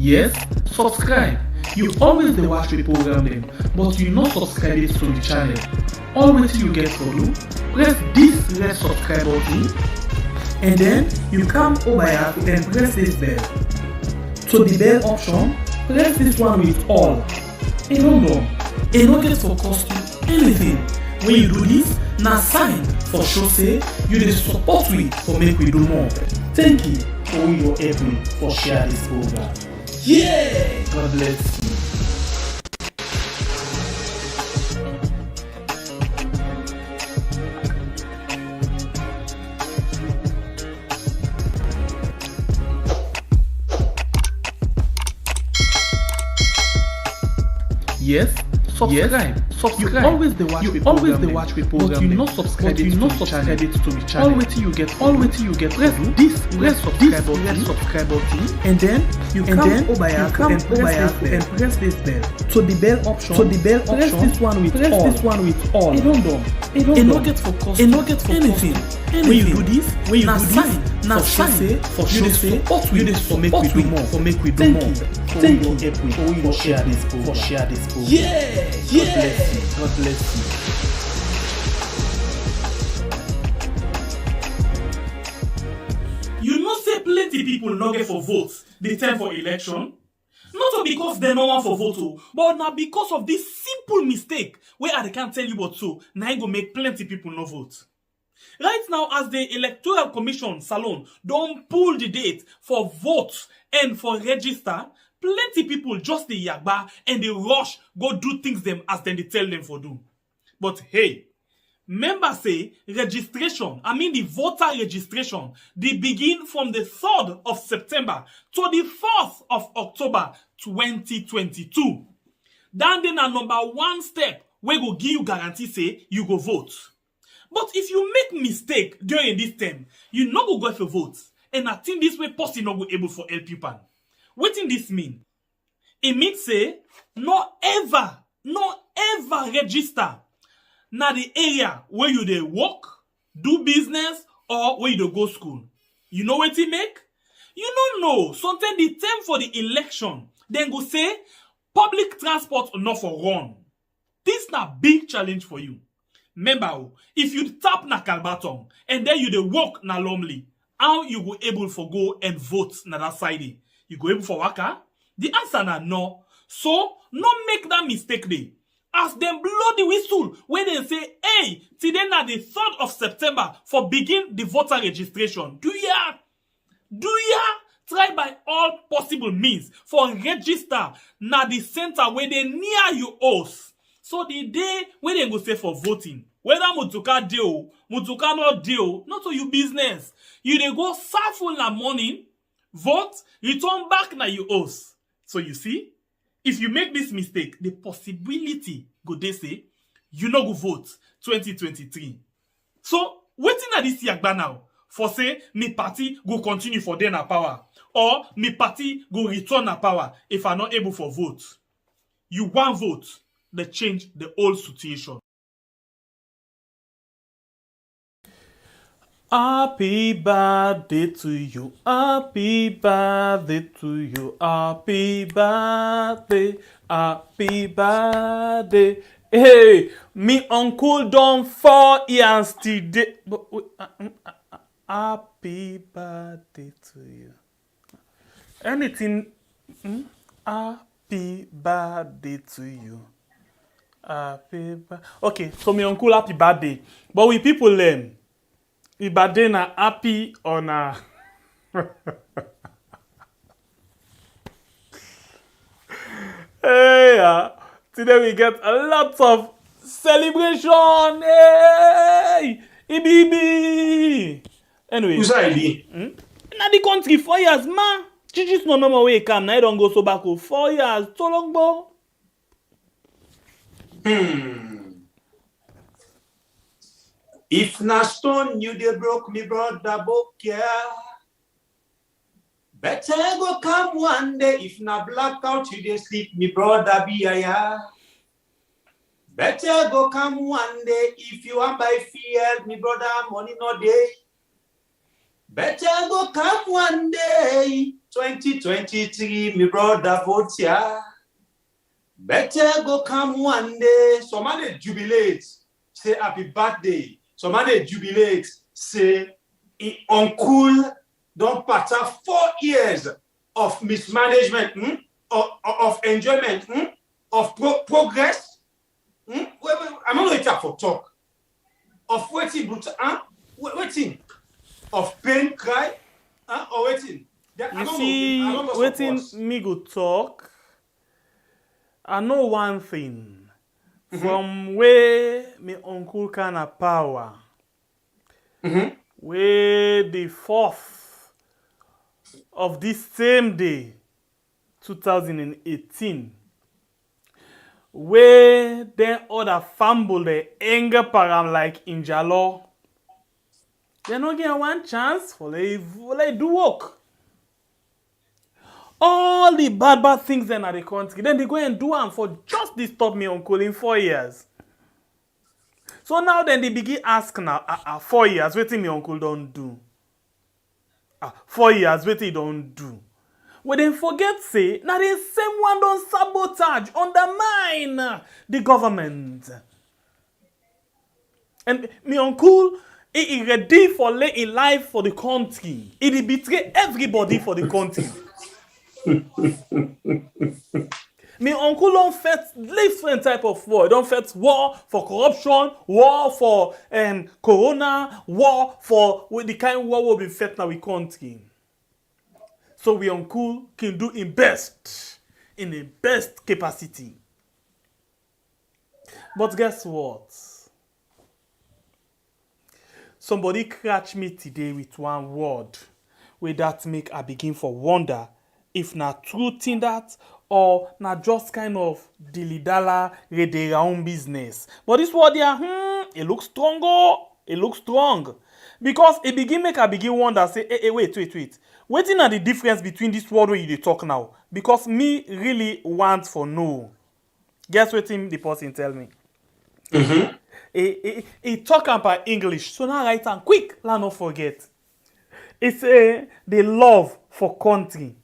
Yes, subscribe. You always dey watch the program dem, but you no subscribe it to the channel. All wetin you get for do, press this red subscribe button, and then you come over here and press this bell. To the bell option, press this one with all. E no done. E no get for cost you anything. When you do this, na sign for show say you dey support we for make we do more. Thank you for your help me for share this program. Yeah! God bless you. Yes, subscribe. You always dey watch the program, but you no subscribe it to the channel. All wetin you get, press this red subscribe button, and then you come over here and press this bell. To the bell option, press this one with all. E don done. E no get for cost. E no get for anything. When you do this, na sign for show say you dey support we for make we do more. Thank you for share this program. Yeah. God bless you. You know say plenty people no get for votes the time for election? Not because they no want for vote, but na because of this simple mistake where I can't tell you but so now go make plenty people no vote. Right now, as the Electoral Commission Salon don't pull the date for vote and for register, plenty people just the yagba and they rush go do things them as then they tell them for do. But hey, members say registration, the voter registration, they begin from the 3rd of September to the 4th of October 2022. Then a number one step we go give you guarantee say you go vote. But if you make mistake during this time, you no go for vote. And I think this way person no go able for help you pan. What in this mean? It means say no ever register na the area where you dey work, do business, or where you dey go school. You know what it make? You don't know. Sometimes the time for the election, then go say public transport not for run. This na big challenge for you. Remember, if you tap na Kalbaton and then you dey walk na Lomley, how you go able for go and vote na that side? You go able for waka? The answer na no. So, no make that mistake dey. As them blow the whistle, when they say, hey, today na the 3rd of September for begin the voter registration. Do ya try by all possible means for register na the center where they near you house. So the day when they go say for voting, whether Mutuka deal, Mutuka not deal, not to you business. You dey go serve na morning, vote, return back na you house. So you see, if you make this mistake, the possibility go they say you no go vote 2023. So waiting at this yagba now for say me party go continue for then power or me party go return na power if I not able for vote. You want vote, they change the whole situation. Happy birthday to you, happy birthday to you, happy birthday, happy birthday. Hey, me uncle done 4 years today. Happy birthday to you. Anything, happy birthday to you. Happy birthday. Okay, so me uncle happy birthday. But we people learn. If birthday na happy or na hey, today we get a lot of celebration. Hey, Ibibi. Anyway, who's Ibi? Na the country 4 years, man. Chichis no normal way come. Now I don't go so back. 4 years, so long, bo. If na stone you dey broke me brother book, yeah. Better go come one day. If na blackout you dey sleep me brother be yeah. Better go come one day. If you want buy fuel me brother money no day. Better go come one day. So 2023, me brother vote ya. Better go come one day. Somebody jubilate, say happy birthday. Somebody jubilate, say uncle don't pass 4 years of mismanagement, of enjoyment, of progress. I'm not waiting for talk. Of waiting, waiting. Of pain, cry, or waiting. You see, waiting me go talk. I know one thing. From where me uncle can have power. Where the 4th of this same day, 2018, where then other fumble the anger param like in Jalo. They not get one chance for they do work. All the bad things then at the country, then they go and do them for just disturb me uncle in 4 years. So now then they begin ask now, 4 years, waiting me uncle don't do. 4 years, waiting don't do. When they forget say, now the same one don't sabotage, undermine the government. And me uncle, he ready for laying life for the country. He betray everybody for the country. Me uncle don't fight different type of war. He don't fight war for corruption, war for corona, war for the kind of war will be fought now in country. So we uncle can do in best, in the best capacity. But guess what? Somebody catch me today with one word where that make I begin for wonder if not truth in that or not just kind of dilly-dalla read their own business. But this word here, it looks stronger. It looks strong. Because it begin make I begin wonder, say, hey, wait. Waiting at the difference between this word where you talk now. Because me really want for know. Guess what the person tell me? He talk about English. So now write down quick, let not forget. It's the love for country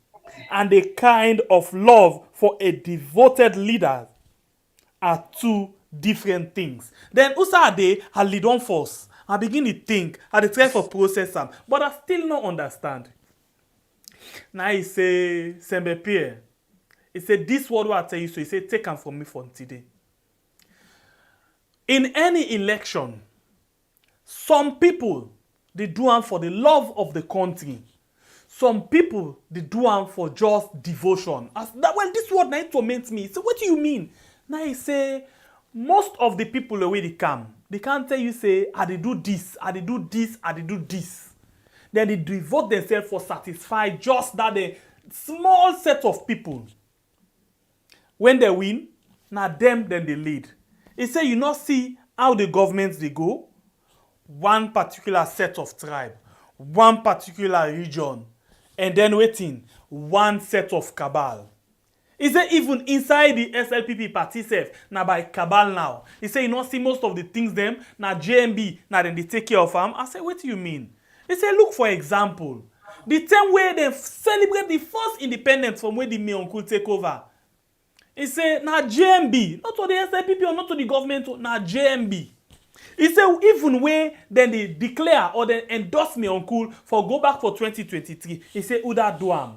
and the kind of love for a devoted leader are two different things. Then usa they I lead on force. I begin to think, I try for process them, but I still not understand. Now he say, Sembe Pierre, he said, this word what I tell you, so he said, take them from me for today. In any election, some people, they do them for the love of the country. Some people, they do them for just devotion. Well, this word now torments me. So what do you mean? Now he say, most of the people the way they come, they can't tell you, say, they do this, they do this, they do this. Then they devote themselves for satisfy just that the small set of people. When they win, now them then they lead. He say you not see how the governments they go. One particular set of tribe, one particular region, and then waiting, one set of cabal. He say even inside the SLPP party self, now by cabal now. He say you not see most of the things them, now JMB, now then they take care of them. I say, what do you mean? He say, look for example. The time where they celebrate the first independence from where the me uncle take over. He say, now JMB, not to the SLPP or not to the government, now JMB. He say, even where then they declare or they endorse me uncle for go back for 2023. He say, who that do am?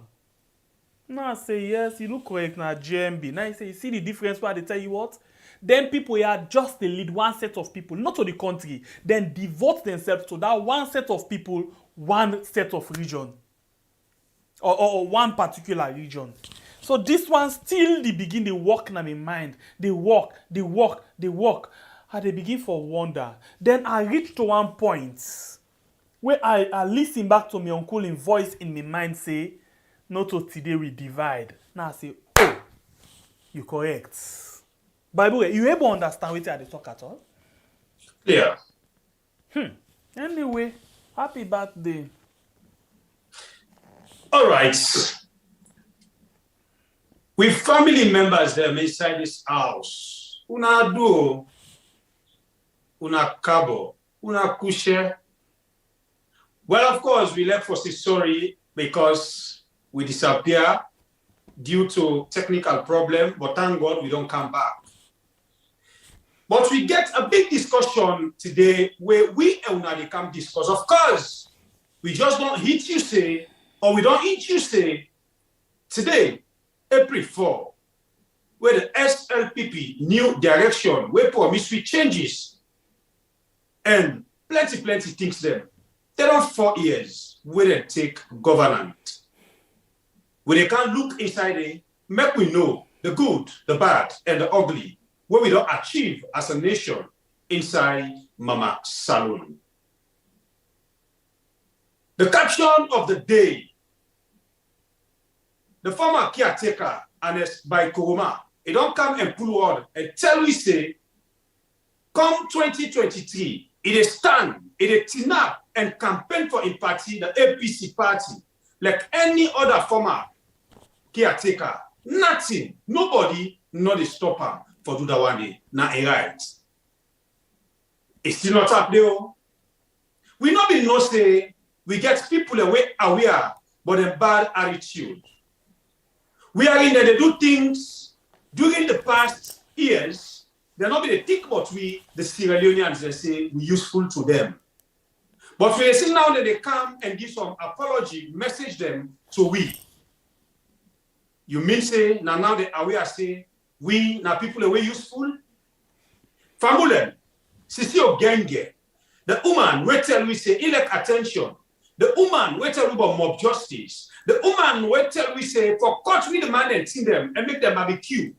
Now I say, yes, you look correct now, JMB. Now he say, you see the difference where they tell you what? Then people are just the lead one set of people, not to the country. Then devote themselves to that one set of people, one set of region. Or one particular region. So this one still they begin the work in my mind. They work. And they begin for wonder. Then I reach to one point where I listen back to my uncle in voice in my mind say, not to today we divide. Now I say, oh, you correct. By the way, you able to understand what I talk at all? Yeah. Anyway, happy birthday. All right. With family members them inside this house, una do, una cabo, una couche. Well, of course, we left for the story because we disappear due to technical problem, but thank God we don't come back. But we get a big discussion today where we they come discuss. Of course, we just don't hit you say, or we don't hit you say, today, April 4, where the SLPP new direction, where promise we changes, and plenty things them. There are 4 years where they take governance. Where they can look inside it, make we know the good, the bad, and the ugly, what we don't achieve as a nation inside Mama Saloon. The caption of the day, the former caretaker, Ernest Bai Koroma, he don't come and pull word and tell we say, come 2023, it stand, it tin up and campaign for in party, the APC party, like any other former caretaker. Nothing, nobody, not a stopper for do that one day. Now a right. It's still not up there. We not be no say we get people away aware, but a bad attitude. We are in there, they do things during the past years, they're not going to think about we, the Sierra Leoneans, they say we useful to them. But we see now that they come and give some apology, message them to we. You mean say, now they are aware say, we, now people are useful? Famule, Sisi Ogenge, the woman, we tell we say, elect attention. The woman, we tell we about mob justice. The woman, we tell we say, for cut we the man and see them and make them barbecue.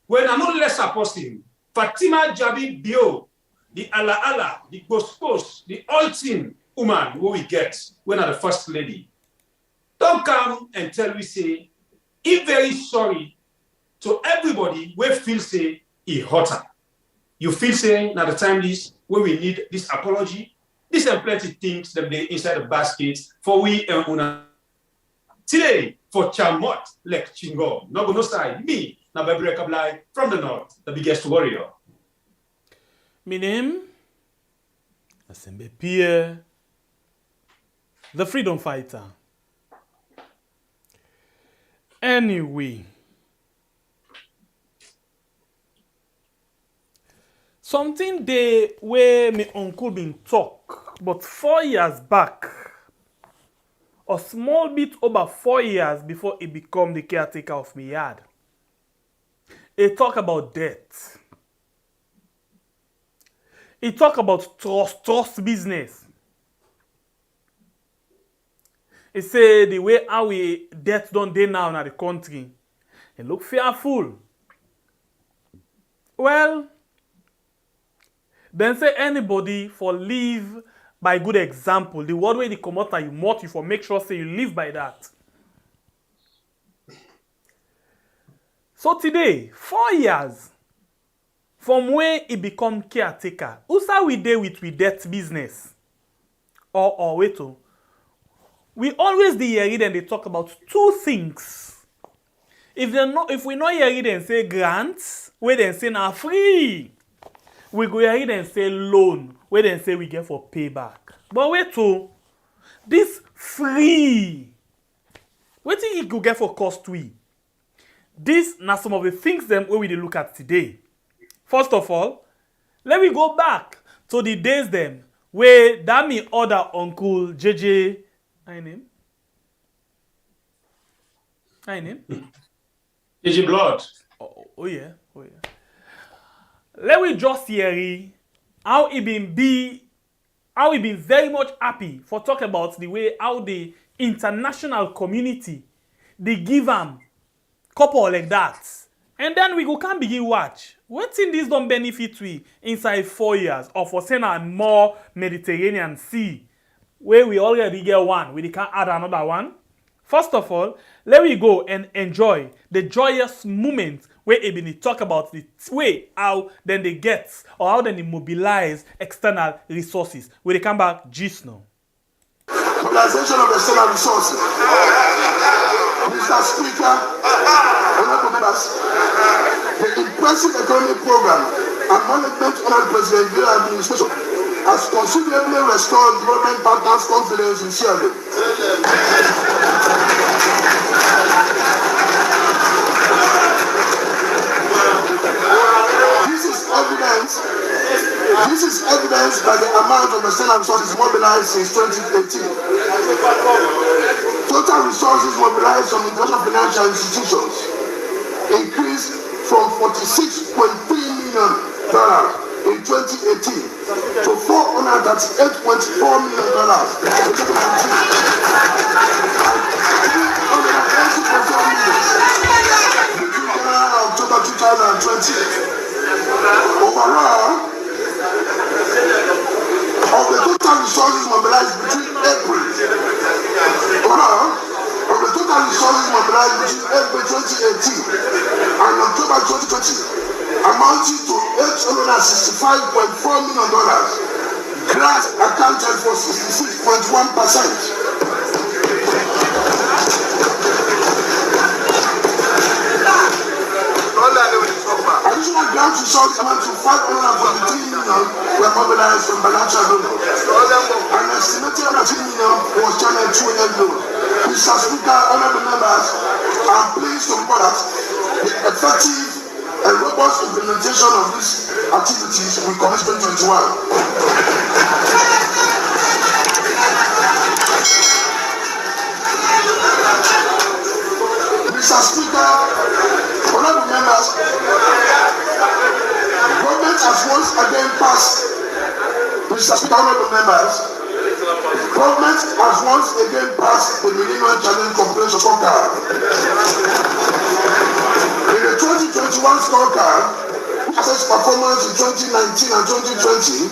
When I'm not less a person, Fatima Jabi Bio, the Allah, the Gospos, the ultimate woman who we get when are the first lady. Don't come and tell we say, he very sorry to everybody we feel say he hotter. You feel say now the time is when we need this apology. These are plenty things that they inside the baskets for we and una. Today for Chamot like Chingo. No side me now by Kablai from the north, the biggest warrior. My name Asembe Pierre, the freedom fighter. Anyway, something they where my uncle been talk, but 4 years back, a small bit over 4 years before he become the caretaker of my yard. He talk about debt. He talk about trust business. He say the way how we debt done dey now in the country, it look fearful. Well, then say anybody for live by good example. The word way they come out and you mouth, you for make sure say you live by that. So today, 4 years from when he become caretaker, who's how we deal with debt business? Or wait oh. We always hear them they talk about two things. If we not hear them say grants, where they say now free. We go hear them say loan, where they say we get for payback. But wait oh, this free. What think it could get for cost we? This now some of the things them where we look at today. First of all, let me go back to the days them where that me other uncle JJ. I name? JJ Blood. Oh yeah. Let me just hear how he been very much happy for talk about the way how the international community they give them couple like that. And then we go can begin watch. What in this don't benefit we inside 4 years or for send a more Mediterranean Sea where we already get one, we can add another one. First of all, let me go and enjoy the joyous moment where Ebony talk about the way how then they get or how then they mobilize external resources. When they come back, just now. Mobilization of external resources. Mr. Speaker, honorable members, the impressive economic program and management under the President Bai administration has considerably restored development partners' confidence in Sierra Leone. evidenced by the amount of external resources mobilized since 2018. Total resources mobilized from international financial institutions increased from $46.3 million in 2018 to $438.4 million in 2019. Between January and October 2020. Overall, of the total resources mobilized between April 2018 and October 2020 amounted to $865.4 million. Grants accounted for 66.1%. Additional grant resources amount to $543 million were mobilized from bilateral donors. An estimated $100 million was channeled through loan. Mr. Speaker, honorable members, I'm pleased to report that the effective and robust implementation of these activities will commence 2021. Mr. Speaker, honorable members, government has once again passed. Mr. Speaker, honorable members, government has once again passed the Millennium Challenge Comprehensive Scorecard. In the 2021 scorecard, which assessed performance in 2019 and 2020,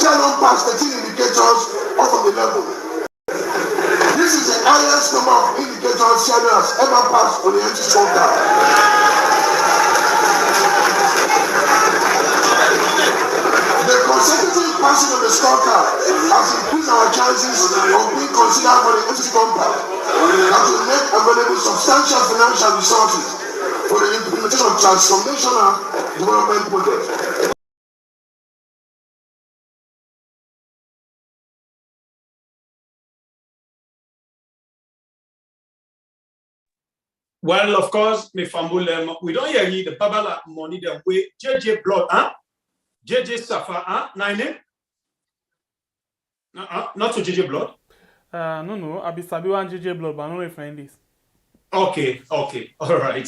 Shalom passed 13 indicators off of the level. This is the highest number of indicators Shalom has ever passed on the entry scorecard. The consecutive passing of the scorecard has increased our chances of being considered for the entity compact and to make available substantial financial resources for the implementation of transformational development projects. Well, of course, me fambulem, we don't hear the babala money the way JJ Blood, JJ Safa, nine. Not to JJ Blood. No. I be sabi one JJ Blood, but I don't know if I find this. Okay, all right.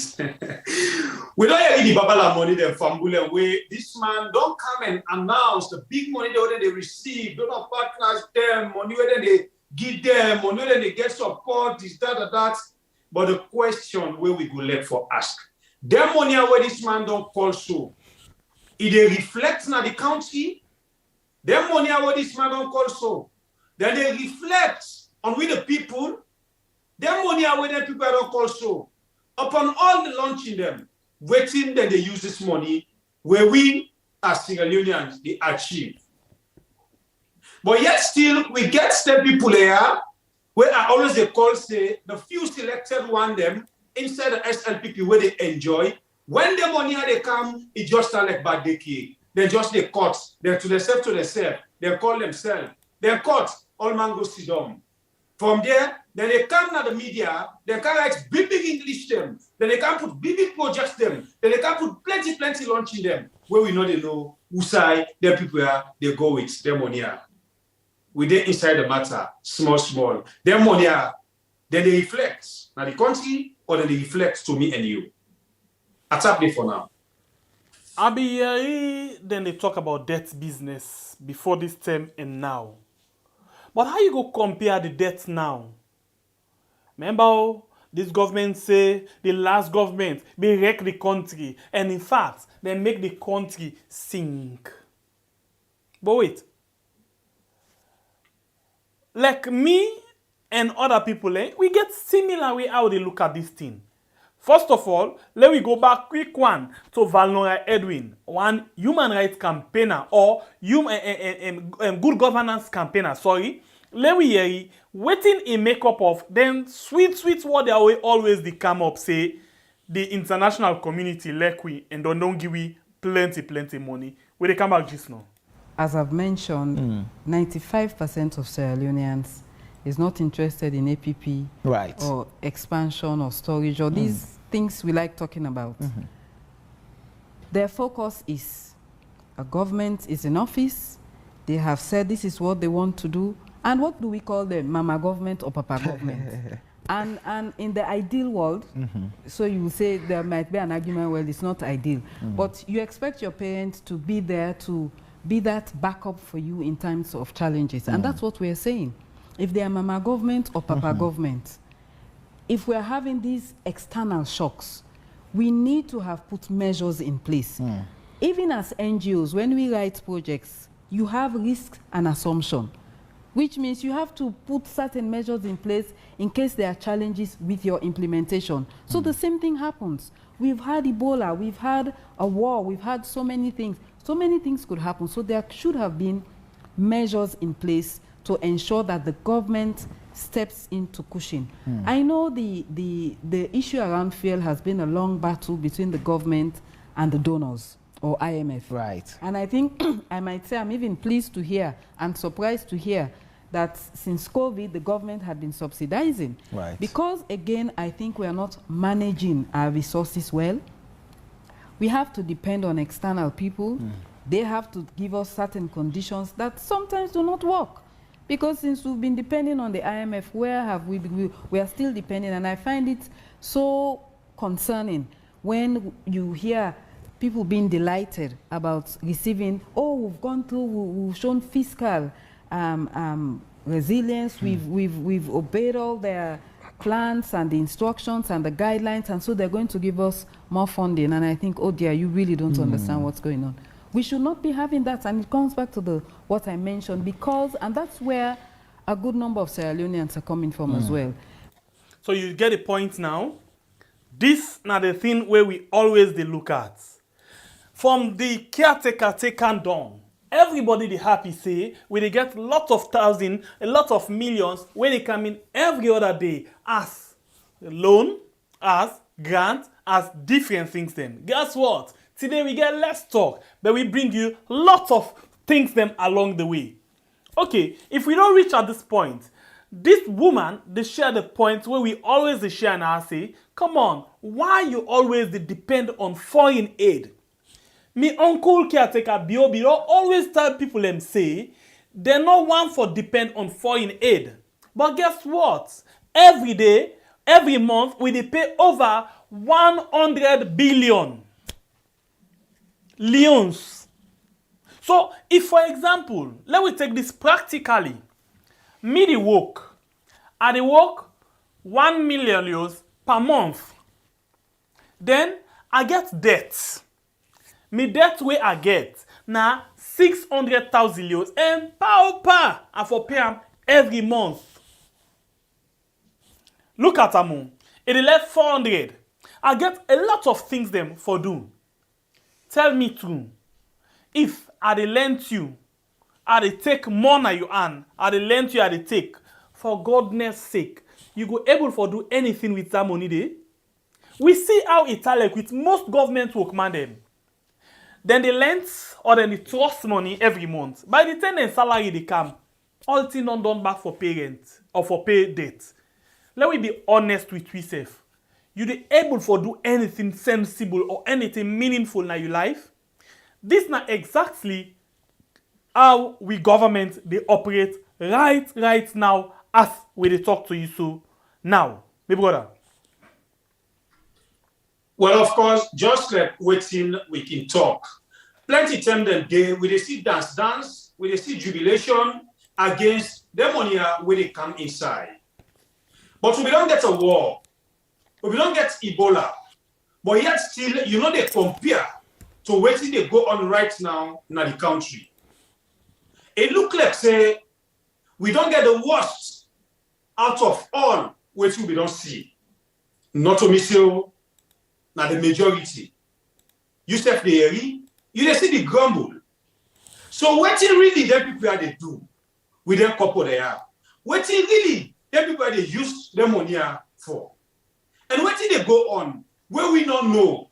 We don't hear the babala money the fambulem way. This man don't come and announce the big money they receive. Don't have partners them money whether they give them money whether they get support. This that. But the question where we go left for ask, the money where this man don't call so, it they reflect na the country. The money where this man don't call so, then they reflect on we the people. The money where the people don't call so, upon all the launching them, waiting that they use this money where we as Leoneans they achieve. But yet still we get the people here. Where I always they call say the few selected one them inside the SLPP where they enjoy. When the money they come, it just start like bad decay. They just they cut. They're to themselves, they call themselves. They're cut. All man go sit down. From there, then they come to the media, they can write big English them. Then they can put big projects them. Then they can put plenty launching them. Where we know they know who side their people are, they go with their money are. We dey inside the matter, small. Their money are, then they reflect now the country or then they reflect to me and you. I tap it for now. Then they talk about debt business before this term and now. But how you go compare the debt now? Remember, this government say the last government they wreck the country, and in fact, they make the country sink. But wait. Like me and other people, we get similar way how they look at this thing. First of all, let me go back quick one to Valnora Edwin, one human rights campaigner or good governance campaigner, sorry. Let me hear waiting a makeup of then sweet what they always they come up say the international community like we and don't give we plenty money. Where they come back just now. As I've mentioned, 95% of Sierra Leoneans is not interested in APP or expansion or storage or these things we like talking about. Their focus is a government is in office, They have said this is what they want to do. And what do we call them? Mama government or Papa government? And in the ideal world, so you will say there might be an argument, well, it's not ideal. But you expect your parents to be there to be that backup for you in times of challenges. And that's what we're saying. If they are Mama government or Papa government, if we're having these external shocks, we need to have put measures in place. Even as NGOs, when we write projects, you have risk and assumption, which means you have to put certain measures in place in case there are challenges with your implementation. So the same thing happens. We've had Ebola, we've had a war, we've had so many things. So many things could happen. So there should have been measures in place to ensure that the government steps into cushion. I know the issue around fuel has been a long battle between the government and the donors, or IMF. Right. And I think I might say I'm even pleased to hear and surprised to hear that since COVID, the government had been subsidizing. Right. Because, again, I think we are not managing our resources well. We have to depend on external people. They have to give us certain conditions that sometimes do not work. Because since we've been depending on the IMF, where have we been? We are still depending, and I find it so concerning when you hear people being delighted about receiving, oh, we've gone through, we've shown fiscal resilience, we've obeyed all their plans and the instructions and the guidelines, and so they're going to give us more funding. And I think, oh dear, you really don't understand what's going on. We should not be having that, and it comes back to what I mentioned, because, and that's where a good number of Sierra Leoneans are coming from as well. So you get the point now. This now the thing where we always they look at. From the caretaker taken down, everybody they happy say, we they get lots of thousands, a lot of millions, when they come in every other day as loan, as grant, as different things then. Guess what? Today we get less talk, but we bring you lots of things them along the way. Okay, if we don't reach at this point, this woman, they share the point where we always share and I say, come on, why you always depend on foreign aid? Me uncle caretaker Biobi always tell people them say, they not want for depend on foreign aid. But guess what? Every day, every month, we pay over 100 billion leons. So, if for example, let me take this practically. Me the work. I the work 1 million euros per month. Then I get debt. Me debt way I get now 600,000 euros and power I for pay am every month. Look at am. It left 400. I get a lot of things them for do. Tell me true. If I dey lend you, I dey take more than you earn, I dey lend you, I dey take. For goodness sake, you go able for do anything with that money dey? We see how it like with most government workmen them. Then they lend or then they trust money every month. By the time their salary they come, all things not done back for parents or for pay debt. Let me be honest with yourself. You dey able for do anything sensible or anything meaningful in your life? This not exactly how we government they operate right now as we they talk to you so now. My brother. Well, of course, just like waiting, we can talk. Plenty time them day, we they see dance, we they see jubilation against the money where they come inside. But we don't get a war. We don't get Ebola. But yet still, you know, they compare to what they go on right now in the country. It look like, say, we don't get the worst out of all what we don't see. Not to miss you, now the majority. You say the you see the grumble. So what really them people they do with them couple they are? What really them people they use their money for? And what they go on where we don't know,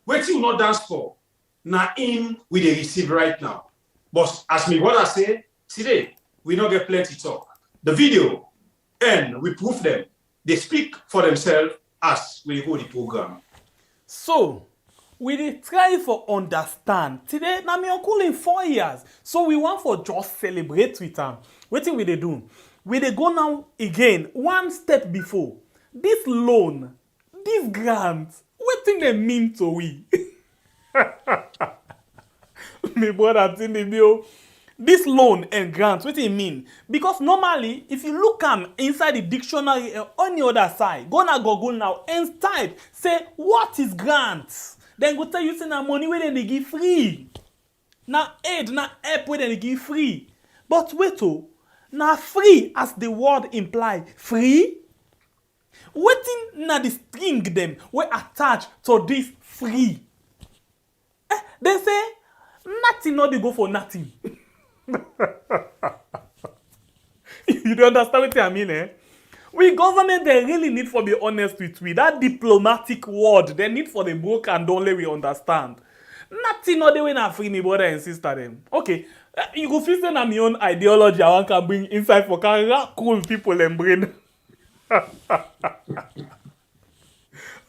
what you not dance for? Now in we they receive right now. But as me what I say, today we don't get plenty talk. The video and we prove them. They speak for themselves as we hold the program. So, we dey try for understand. Today, na my uncle in 4 years. So we want for just celebrate with am. Wetin we dey do? We dey go now again, one step before. This loan, this grant, wetin dey mean to we? My brother Tindibio, this loan and grant, what it mean? Because normally, if you look inside the dictionary on the other side, go na Google now and type, say, what is grant? Then go tell you, say, na money where they give free. Na aid, na help where they give free. But wait, na free as the word imply. Free? Wetin na the string them we attach to this free? They say, nothing no dey go for nothing. You don't understand what I mean, eh? We government, they really need for be honest with we. That diplomatic word, they need for the book and only we understand. Nothing no dey when I free me brother and sister them. Okay, you go feel say na my own ideology I want to bring inside for can cool people and brain.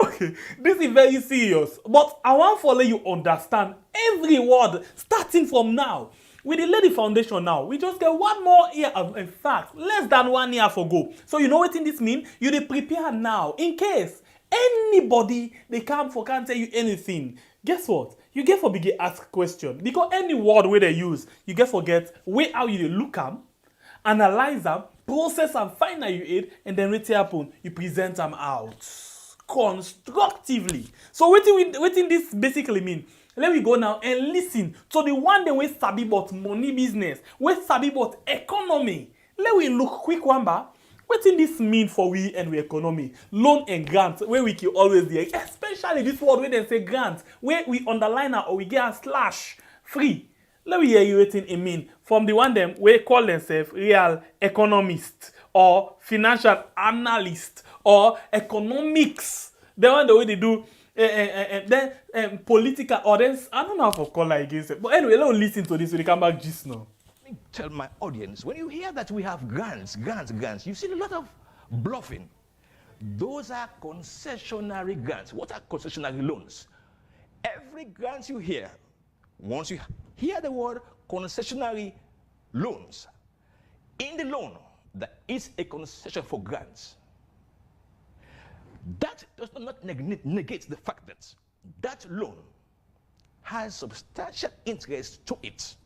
Okay, this is very serious, but I want to let you understand every word starting from now. We dey lay the foundation now. We just get one more year of, in fact, less than 1 year for go. So you know what this mean? You dey prepare now in case anybody they come for can't tell you anything. Guess what? You get for begin ask question because any word where they use, you get forget where how you dey look them, analyze them, process and find out you aid, and then what happen? You present them out constructively. So what this basically mean? Let me go now and listen to the one that we sabi about money business, we sabi about economy. Let we look quick one bar. What did this mean for we and we economy? Loan and grant, where we can always be, especially this word where they say grant, where we underline or we get a slash free. Let me hear you what it mean from the one them we call themselves real economist or financial analyst or economics. The one the way they do. Then political or then I don't know how to call it against it. But anyway, let's listen to this when we come back just now. Let me tell my audience, when you hear that we have grants, you see a lot of bluffing. Those are concessionary grants. What are concessionary loans? Every grant you hear, once you hear the word concessionary loans, in the loan, there is a concession for grants. That does not negate the fact that that loan has substantial interest to it.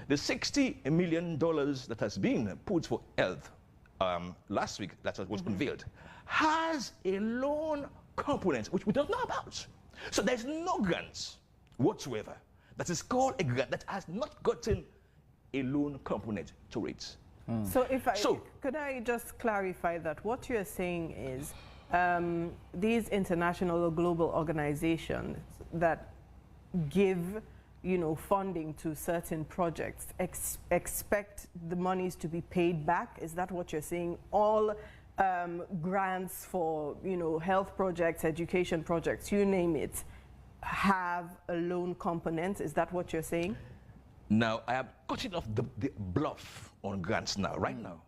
The $60 million that has been put for health last week, that was unveiled, has a loan component which we don't know about. So there's no grants whatsoever that is called a grant that has not gotten a loan component to it. So could I just clarify that what you're saying is these international or global organizations that give, funding to certain projects expect the monies to be paid back? Is that what you're saying? All grants for, health projects, education projects, you name it, have a loan component? Is that what you're saying? Now, I am cutting off the bluff on grants now, right now.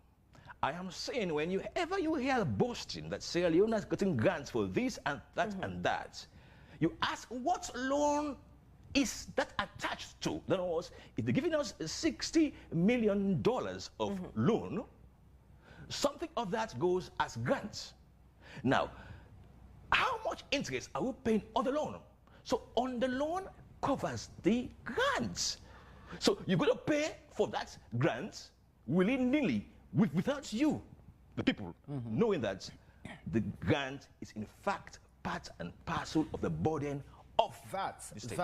I am saying whenever you hear boasting that Sierra Leone is getting grants for this and that and that, you ask what loan is that attached to? In other words, if they're giving us $60 million of loan, something of that goes as grants. Now, how much interest are we paying on the loan? So on the loan covers the grants. So you're going to pay for that grant willy-nilly without you, the people, knowing that the grant is in fact part and parcel of the burden of the state.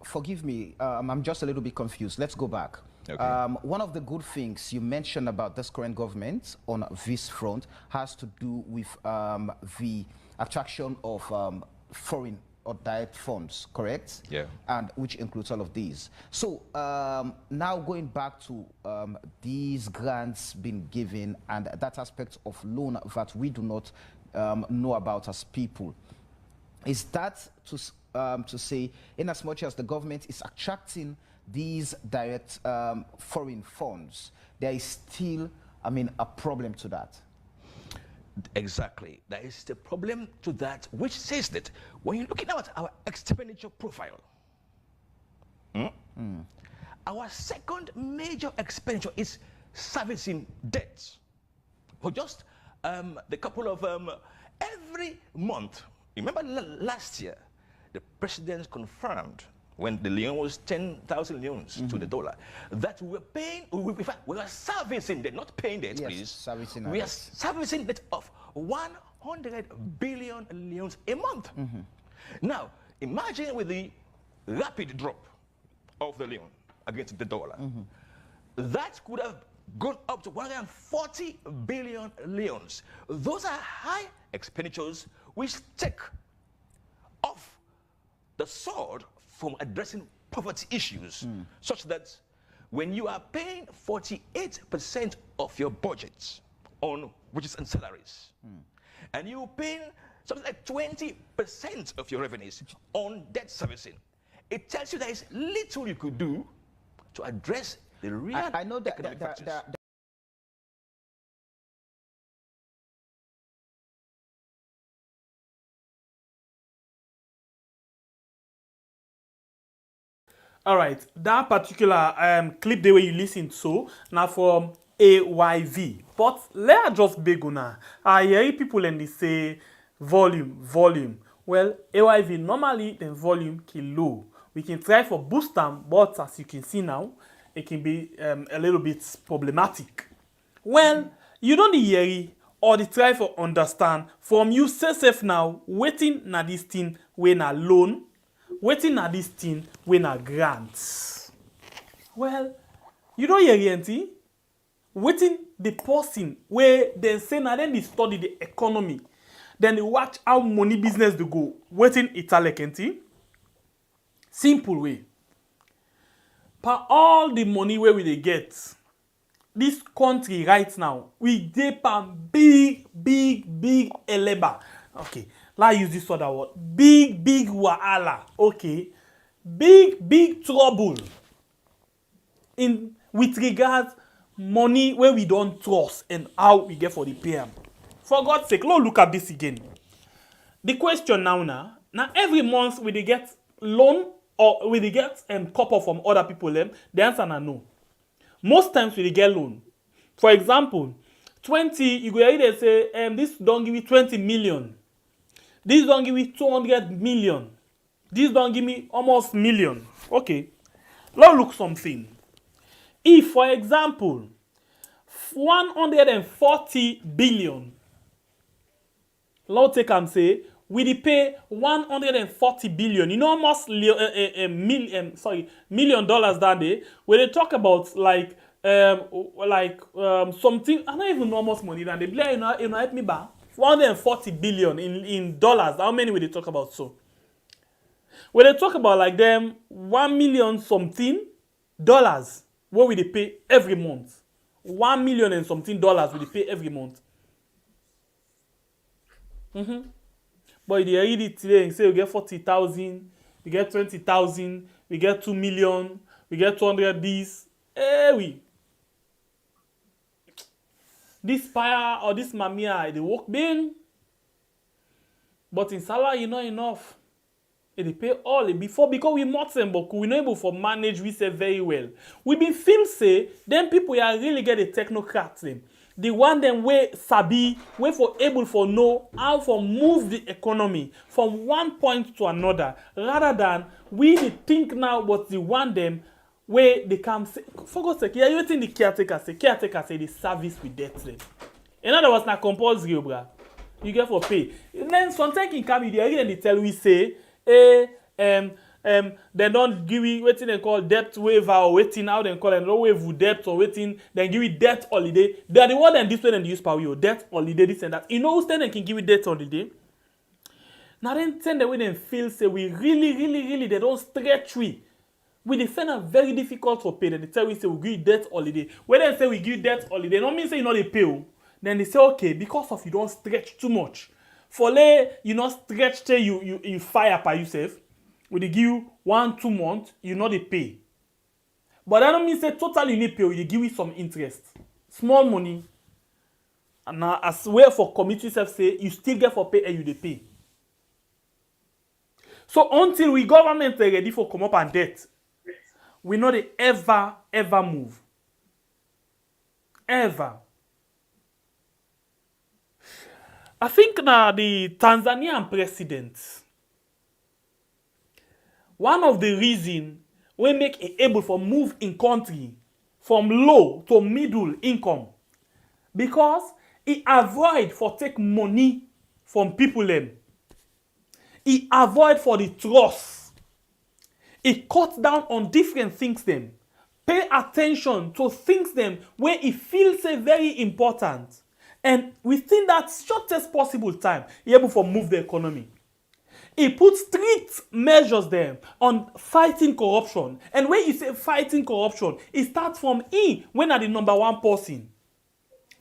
Forgive me, I'm just a little bit confused. Let's go back. Okay. One of the good things you mentioned about this current government on this front has to do with the attraction of foreign or direct funds, correct? Yeah. And which includes all of these. So now going back to these grants being given and that aspect of loan that we do not know about as people, is that to say, in as much as the government is attracting these direct foreign funds, there is still, a problem to that? Exactly. There is the problem to that, which says that when you're looking at our expenditure profile, our second major expenditure is servicing debts. For just the couple of every month, remember last year, the president confirmed when the Leon was 10,000 leons to the dollar, that we were paying, we were servicing debt, not paying debt, Yes, please. servicing We are debt. servicing debt of 100 billion leons a month. Now, imagine with the rapid drop of the leon against the dollar, that could have gone up to 140 billion leons. Those are high expenditures which take off the sword from addressing poverty issues, such that when you are paying 48% of your budget on wages and salaries, and you're paying something like 20% of your revenues on debt servicing, it tells you there is little you could do to address the real I know that, economic factors. All right, that particular clip the way you listen to now from AYV. But let us just beg una. I hear people and they say volume. Well, AYV normally the volume can low. We can try for boost them, but as you can see now, it can be a little bit problematic. Well, you don't hear or the try for understand from you self now waiting na this thing when a loan. Waiting at this thing when a grant. Well, you don't hear anything. Waiting the person where they say now then they study the economy. Then they watch how money business they go. Waiting Italic. Simple way. Per all the money where we they get, this country right now, we depend big eleba. Okay. Let's use this other word. Big wahala. Okay. Big trouble. With regards money where we don't trust and how we get for the PM. For God's sake, let's look at this again. The question now every month will they get loan or will they get copper from other people? The answer is no. Most times will they get loan. For example, 20, you go here they say this don't give me 20 million. This don't give me 200 million. This don't give me almost million. Okay. Let's look something. If, for example, 140 billion, let's take and say, we pay 140 billion. You know almost $1 million that day. When they talk about something, I don't even know how much money that they play, you know, help me back. 140 billion in dollars. How many will they talk about? So when they talk about like them 1 million something dollars, what will they pay every month? 1 million and something dollars will they pay every month. But they read it today and say we get 40,000, we get 20,000, we get 2 million, we get 200 this. We. This fire or this mamia, they work big. But in salary, not enough. They pay all before because we not them, but we not able for manage we say very well. We been feel say them people are really get a technocrats them. The one them way sabi, way for able for know how for move the economy from one point to another, rather than we think now what the one them where they come say, for God's sake, yeah, you think the caretaker say the service with debt them. In other words, not compulsory, bruh. You get for pay. And then sometimes in come there and they tell we say, they don't give you waiting they call debt waiver or waiting how they call it, no waive debt or waiting, then give you debt holiday. They are the one and this way and they use power you debt holiday, this and that. You know who's then they can give you debt holiday? Now then tend the way they feel say we really they don't stretch we. We defend it very difficult for pay. Then they tell we say we give you debt holiday. When they say we give you debt holiday, don't mean say you know they pay. Then they say okay, because of you don't stretch too much. For lay you not stretch till you fire by yourself. When they give you 1-2 months, you know they pay. But that don't mean say totally you need pay, you give you some interest. Small money. And now, as well for community self say, you still get for pay and you dey pay. So until we government are ready for come up and debt, we know they ever move. Ever. I think now the Tanzanian president, one of the reasons we make it able for move in country from low to middle income, because it avoid for take money from people them. It avoid for the trust. It cut down on different things them. Pay attention to things them where it feels very important. And within that shortest possible time, he able to move the economy. He put strict measures there on fighting corruption. And when you say fighting corruption, it starts from when are the number one person.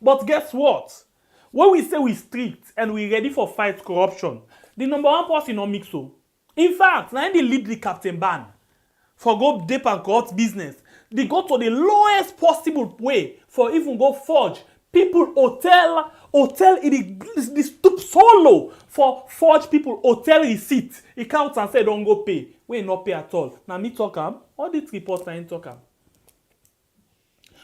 But guess what? When we say we strict and we ready for fight corruption, the number one person not mix so. In fact, now they lead the captain ban for go deep and corrupt business. They go to the lowest possible way for even go forge. People hotel in the stoop so low for forge people hotel receipt. He counts and say don't go pay. We not pay at all. Now me talk all these reports I ain't talk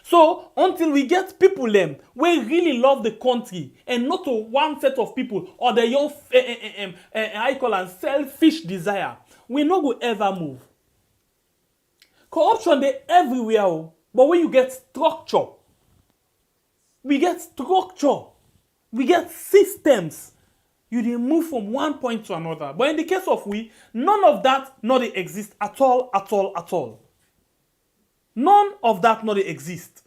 So until we get people them we really love the country and not to one set of people or the young I call and selfish desire, we not go ever move. Corruption they everywhere, but when you get structure, we get structure, we get systems, you dey move from one point to another. But in the case of we, none of that not they exist at all. None of that not they exist.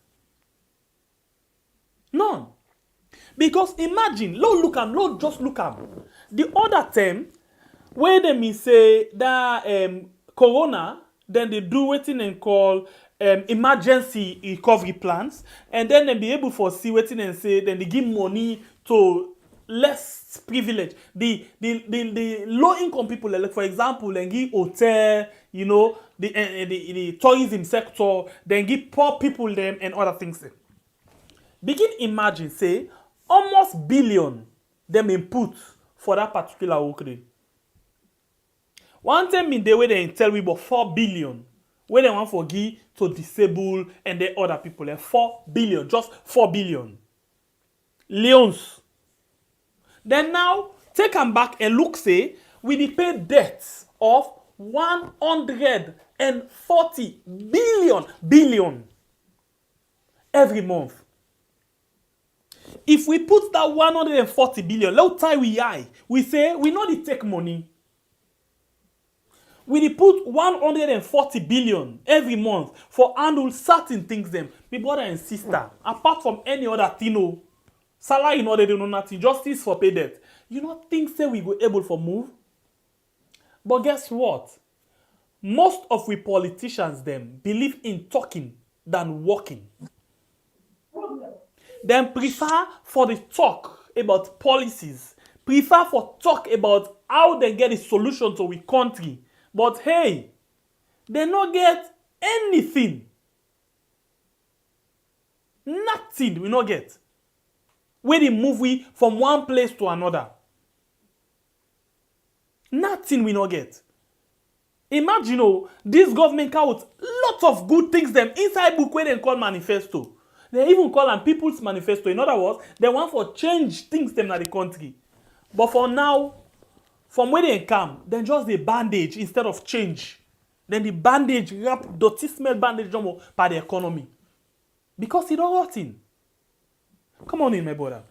None. Because imagine, Lord just look at the other term where they me say that corona, then they do waiting and call emergency recovery plans, and then they be able for see waiting and say then they give money to less privileged, the low income people, like for example, then give hotel, you know, the tourism sector, then give poor people them and other things. Them. Begin imagine say almost billion them input for that particular work day. One time in the way they tell we about 4 billion. Where they want for give to disable and the other people. 4 billion. Just 4 billion. Leoneans. Then now, take them back and look, say, we pay debts of 140 billion every month. If we put that 140 billion, let's tie we eye. We say, we know they take money. We put 140 billion every month for handle certain things them. My brother and sister, apart from any other thing, salary in order to do nothing, justice for pay debt. You not think say we go able for move? But guess what? Most of we politicians them believe in talking than walking. Them prefer for the talk about policies, prefer for talk about how they get a solution to we country. But hey, they not get anything. Nothing we not get. Where they move we from one place to another. Nothing we not get. Imagine this government come with lots of good things them inside book where they call manifesto. They even call them People's Manifesto. In other words, they want for change things them in the country. But for now, from where they come, then just the bandage instead of change. Then the bandage, wrap dirty smell bandage by the economy. Because it don't rot in. Come on in, my brother.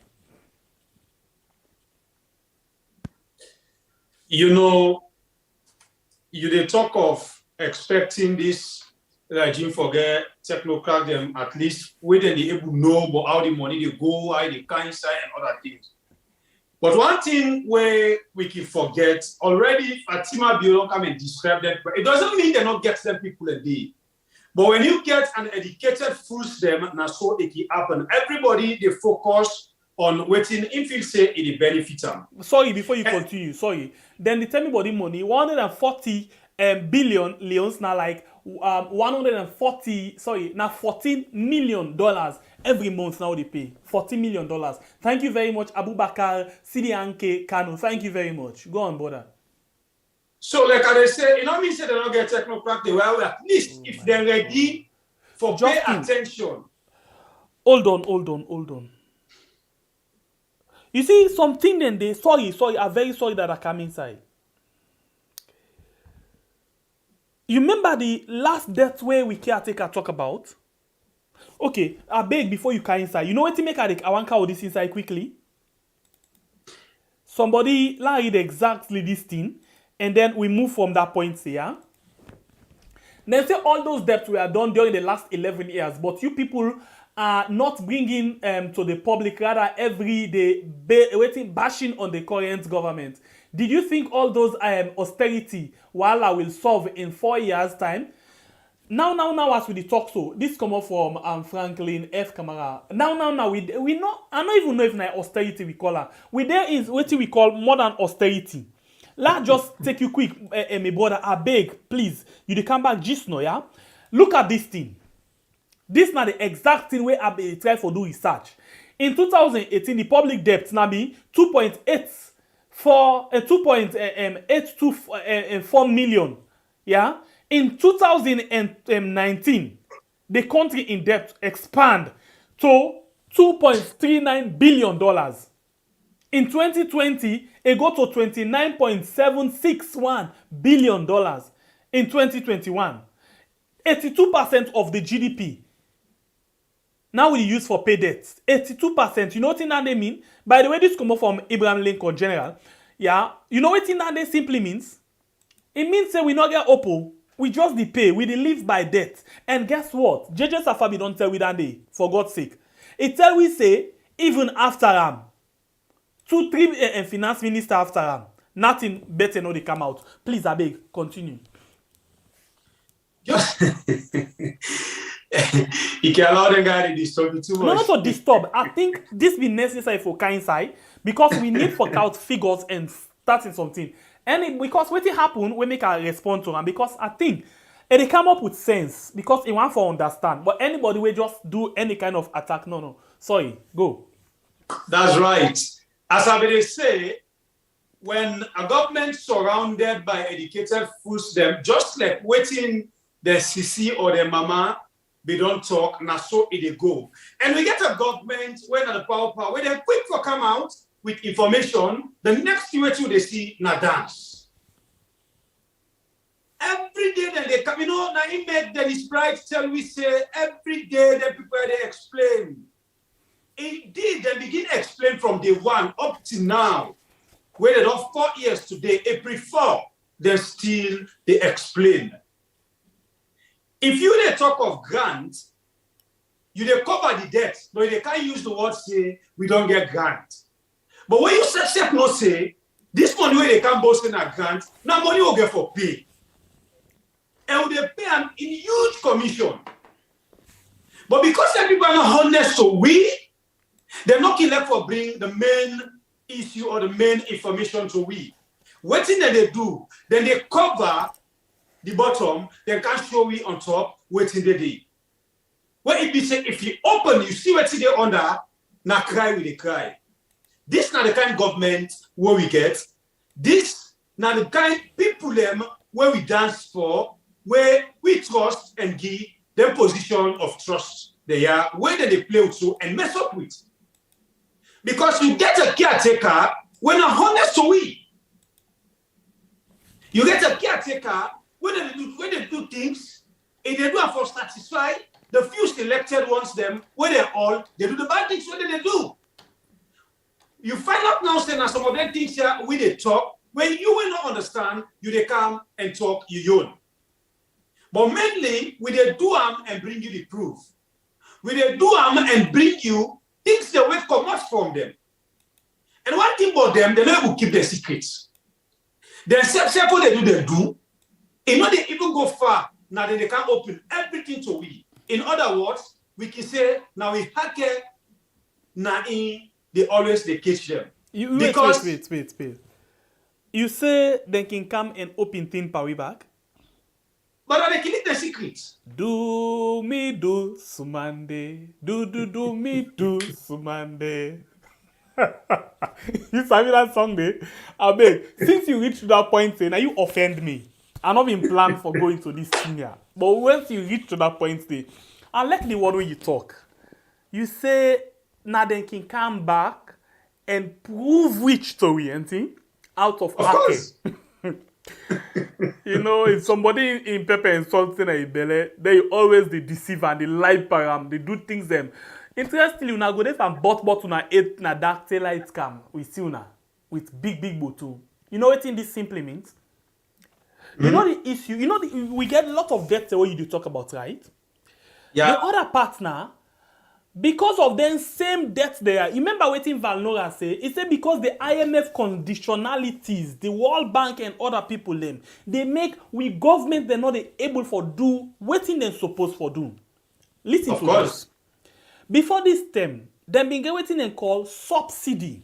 You know, you dey talk of expecting this regime forget technocrat them at least where they able to know about how the money they go, how they can inside and other things. But one thing where we can forget, already Fatima Biolo come and describe that, but it doesn't mean they not get them people a day. But when you get an educated fools them, now so it can happen. Everybody, they focus on waiting if you say it benefit them. Sorry, before you continue, sorry. Then they tell me about the money, 140 billion Leoneans now like $14 million every month now they pay. $14 million. Thank you very much, Abubakar Sidianke Kano. Thank you very much. Go on, brother. So, like I say, you know, me say they don't get technocrat, well, at least if they're ready for pay attention. Hold on. You see, something then they, sorry, I'm very sorry that I come inside. You remember the last death where we caretaker talk about? Okay, I beg before you come inside. You know what to make I want to this inside quickly? Somebody read exactly this thing, and then we move from that point here. Then say all those debts were done during the last 11 years, but you people are not bringing to the public, rather every day bashing on the current government. Did you think all those austerity while I will solve in 4 years' time? Now, as we talk, so this come up from Franklin F. Camara. Now, we know. I don't even know if na austerity we call her. We there is what we call modern austerity. Let's just take you quick, my brother. I beg, please. You come back just now, yeah. Look at this thing. This now the exact thing where I try for do research. In 2018, the public debt now be 2.824 million. Yeah. In 2019, the country in debt expand to $2.39 billion. In 2020, it go to $29.761 billion. In 2021, 82% of the GDP now we use for pay debts. 82%. You know what that they mean? By the way, this come from Abraham Lincoln General. Yeah. You know what that they simply means? It means that we not get OPPO. We just the pay. We live by debt. And guess what? JJ Safabi don't tell we that day. For God's sake. It tell we say, even after 2-3 finance minister after nothing better no they come out. Please, I beg, continue. Just you can allow the guy to disturb you too much. No, not to disturb. I think this be necessary for kind side because we need for count figures and starting something. And because what happen, we make a response to them because I think they come up with sense because it want for understand. But anybody will just do any kind of attack. No. Sorry, go. That's right. As I will say, when a government surrounded by educated fools them, just like waiting the CC or the mama, they don't talk, now so it go. And we get a government when at the power, when they're quick for come out with information, the next thing they see na dance. Every day that they come, you know, now he made Dennis Bright tell we say every day the people they explain. Indeed, they begin to explain from day one up to now. Where they don't 4 years today, April 4, they still they explain. If you they talk of grant, you they cover the debt, but they can't use the word say we don't get grant. But when you accept no say, this money where they can't boast in a grant, now money will get for pay. And they pay them in huge commission. But because everybody are honest, so they're not left for bring the main issue or the main information to we. What thing that they do, then they cover the bottom, they can't show we on top, waiting the day. Well, if you say, if you open, you see what's there under, now cry with a cry. This not the kind of government where we get. This not the kind of people them where we dance for, where we trust and give them position of trust. They are where they play with you and mess up with. Because you get a caretaker when are honest to we. You get a caretaker when they do things, and they do it for satisfy the few selected ones them, when they do the bad things, what they do. You find out now saying that some of them things here when they talk, when you will not understand, you they come and talk you own. But mainly, we they do them and bring you the proof. We they do them and bring you things that will come out from them. And one thing about them, they never will keep their secrets. They say what they do. You know, they even go far. Now they can open everything to we. In other words, we can say, now we hack it, now they always they catch them. Wait. You say they can come and open thing power back? But are they keep the secrets? Do me do sumande, do me do sumande. You sabi that song there? I beg, since you reach to that point, say, now you offend me. I'm not been planned for going to this senior. But once you reach to that point, say, I like the word when you talk. You say, now then can come back and prove which story, anything out of course. You know, if somebody in pepper and something in belly, they always the deceive and they lie param, they do things them. Interestingly, una go there and bot una eight na dark taillight cam with una with big bottle. You know what this simply means? You know the issue. You know we get a lot of debt what you do talk about, right? Yeah. The other partner, because of them same debt there. Remember what Valnora say? He said because the IMF conditionalities, the World Bank and other people them, they make we government they're not able for do what they're supposed for do. Listen to this. Before this term, they been get waiting and call subsidy.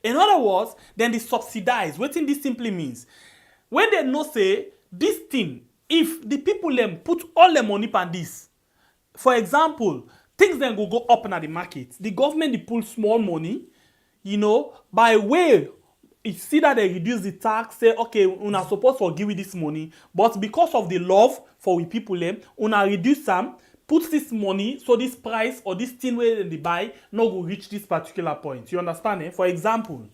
In other words, then they subsidize. What this simply means, when they know say this thing, if the people them put all their money on this, for example, things then go up in the market. The government they pull small money, you know, by way you see that they reduce the tax, say okay, una supposed to give you this money, but because of the love for we people them, una reduce some. Put this money so this price or this thing where they buy not go reach this particular point. You understand? Eh? For example,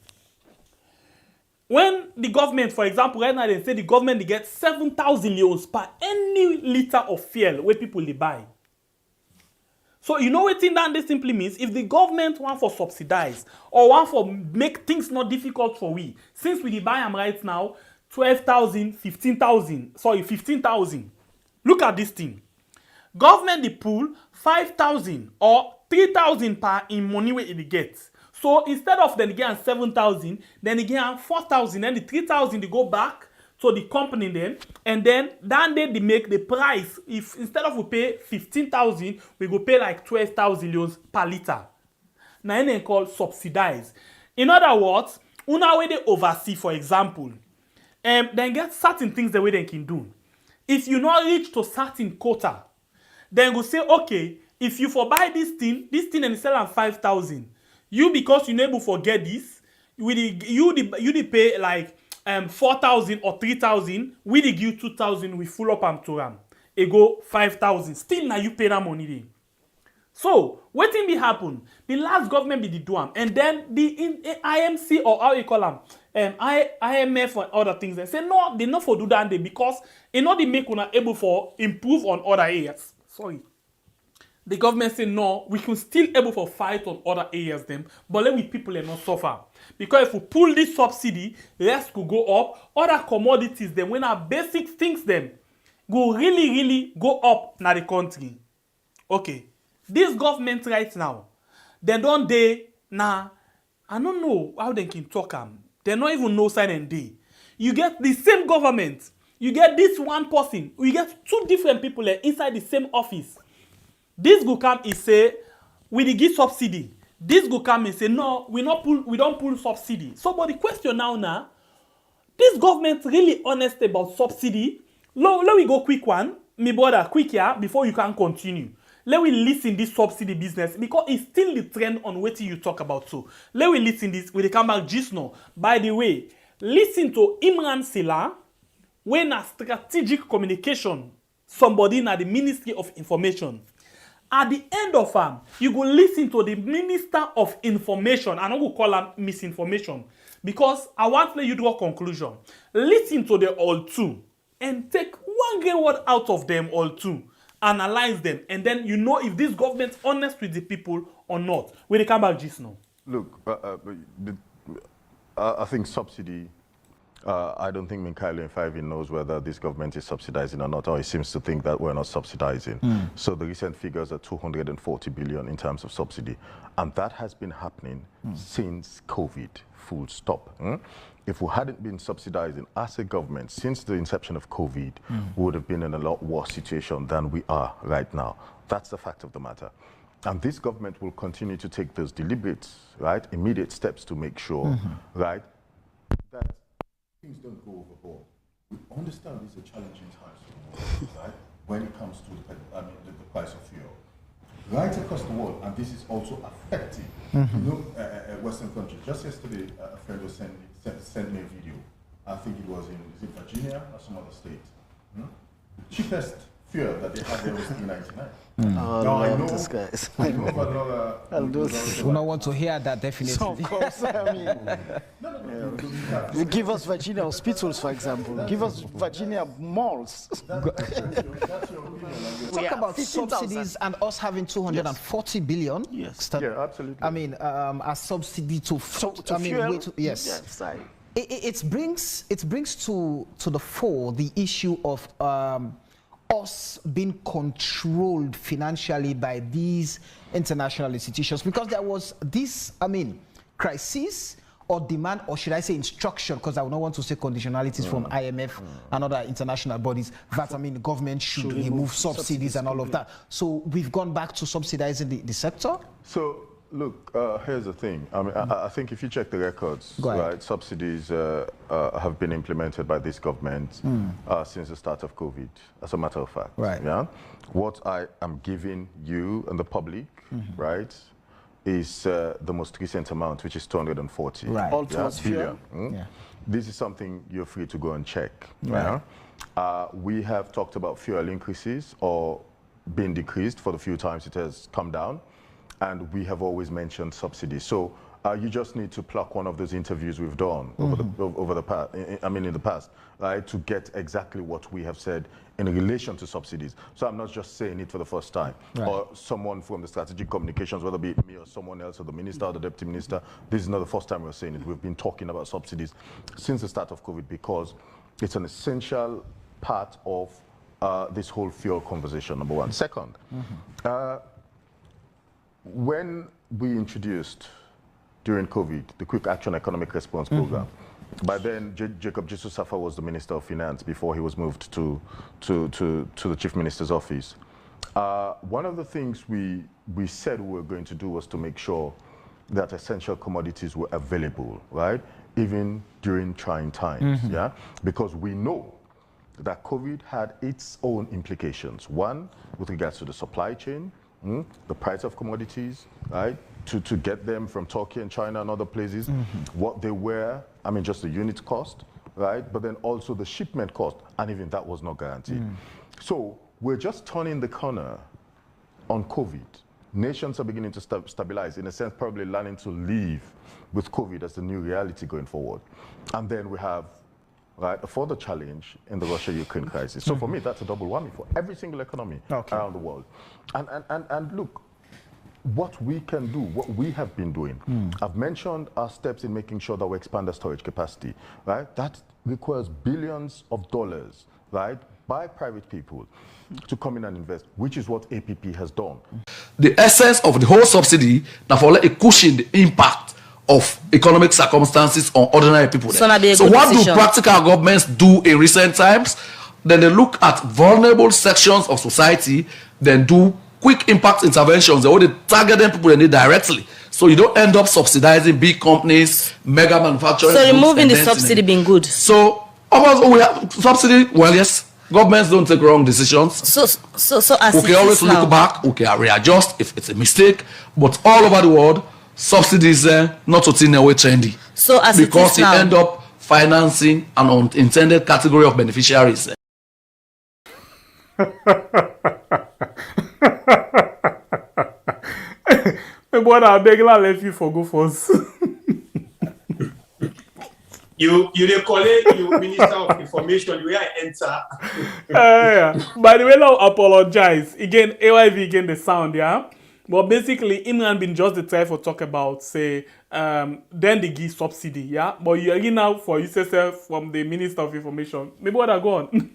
when the government, for example, right now they say the government they get 7,000 euros per any liter of fuel where people they buy. So you know what thing that this simply means? If the government want for subsidize or want for make things not difficult for we, since we buy them right now 12,000, 15,000, sorry 15,000. Look at this thing. Government they pull 5,000 or 3,000 per in money where it gets. So instead of then get 7,000, then they get 4,000, and the 3,000 they go back to the company then, and then they make the price. If instead of we pay 15,000, we go pay like 12,000 euros per liter. Now they call subsidize. In other words, una way they oversee, for example, then get certain things the way they can do. If you not reach to certain quota, then go say, okay, if you for buy this thing and sell at 5,000, you because you never forget this, you pay like 4,000 or 3,000, we give you 2,000, we full up and to ram. It go 5,000. Still now you pay that money then. So what thing be happen? The last government be the do am, and then the IMC or how you call them, IMF and other things. They say no, they not for do that day because in order they make una able for improve on other areas. Sorry. The government say no, we can still able for fight on other areas them, but let we people are not suffer. Because if we pull this subsidy, rest could go up, other commodities them when our basic things them go really go up na the country. Okay. This government right now, they don't they now. I don't know how they can talk they not even know sign and day. You get the same government, you get this one person, you get two different people inside the same office. This go come and say, we give subsidy. This go come and say, no, we don't pull subsidy. So but the question now, this government really honest about subsidy. Let we go quick one, me brother, quick here before you can continue. Let we listen this subsidy business because it's still the trend on what you talk about. So let we listen this. We come back just now. By the way, listen to Imran Sela when a strategic communication somebody in the Ministry of Information. At the end of you go listen to the Minister of Information. I'm not going to call him misinformation because I want to let you draw a conclusion. Listen to the all two and take one great word out of them all two. Analyze them, and then you know if this government's honest with the people or not. When they come back just now. Look, I think subsidy, I don't think Mikhailo in 5 knows whether this government is subsidizing or not, or he seems to think that we're not subsidizing. So the recent figures are 240 billion in terms of subsidy. And that has been happening since COVID, full stop. If we hadn't been subsidizing as a government since the inception of COVID, we would have been in a lot worse situation than we are right now. That's the fact of the matter. And this government will continue to take those deliberate, right, immediate steps to make sure, right, that things don't go overboard. we understand these are challenging times for the world, right? When it comes to the price of fuel. Right across the world, and this is also affecting Western countries. Just yesterday, a friend was sent me a video. I think it was in Virginia or some other state. The cheapest fuel that they had there was $3.99. Now I know this guys. I know we don't want to hear that, definitely. So of course, I mean, you give us Virginia hospitals, for example. Give us Virginia malls. Talk about subsidies and us having 240 billion. Yes. Yeah, absolutely. I mean, a subsidy to fuel. Yes. It brings to the fore the issue of us being controlled financially by these international institutions, because there was this, crisis or demand, or should I say instruction, because I would not want to say conditionalities from IMF and other international bodies, that government should remove subsidies and all of that. So we've gone back to subsidizing the sector? So, look, here's the thing. I think if you check the records, right, subsidies have been implemented by this government since the start of COVID, as a matter of fact. Right. Yeah. What I am giving you and the public, right, is the most recent amount, which is 240 billion. This is something you're free to go and check. Right. We have talked about fuel increases or being decreased for the few times it has come down. And we have always mentioned subsidies. So you just need to pluck one of those interviews we've done over the past, in the past, right, to get exactly what we have said in relation to subsidies. So I'm not just saying it for the first time, or someone from the strategic communications, whether it be me or someone else, or the minister or the deputy minister. This is not the first time we're saying it. We've been talking about subsidies since the start of COVID, because it's an essential part of this whole fuel conversation, number one. Second, when we introduced, during COVID, the Quick Action Economic Response Program, by then Jacob Jesus Safa was the Minister of Finance before he was moved to the Chief Minister's office. One of the things we said we were going to do was to make sure that essential commodities were available, right? Even during trying times, because we know that COVID had its own implications. One, with regards to the supply chain, the price of commodities, right? To get them from Turkey and China and other places, what they were, just the unit cost, right? But then also the shipment cost, and even that was not guaranteed. So we're just turning the corner on COVID. Nations are beginning to stabilize, in a sense, probably learning to live with COVID as the new reality going forward. And then we have, right, a further challenge in the Russia-Ukraine crisis. So for me, that's a double whammy for every single economy around the world. And look, what we can do, what we have been doing, I've mentioned our steps in making sure that we expand the storage capacity, right? That requires billions of dollars, right, by private people to come in and invest, which is what APP has done. The essence of the whole subsidy, now for let it cushion the impact of economic circumstances on ordinary people. So what do practical governments do in recent times? Then they look at vulnerable sections of society, then do quick impact interventions. They only target them people they need directly. So you don't end up subsidizing big companies, mega manufacturing. So removing the subsidy being good. So we have subsidy. Well, yes, governments don't take wrong decisions. So as we can always look back. We can readjust if it's a mistake. But all over the world, subsidies not to in a way trendy. So as because it end up financing an unintended category of beneficiaries. But I beg you, let you for go first. You the colleague, you Minister of Information, you are enter. By the way, now apologize again. AYV again the sound, yeah. But basically, Imran been just the type for talk about say then they give subsidy, yeah. But you are now for USSF from the Minister of Information. Maybe what I go on.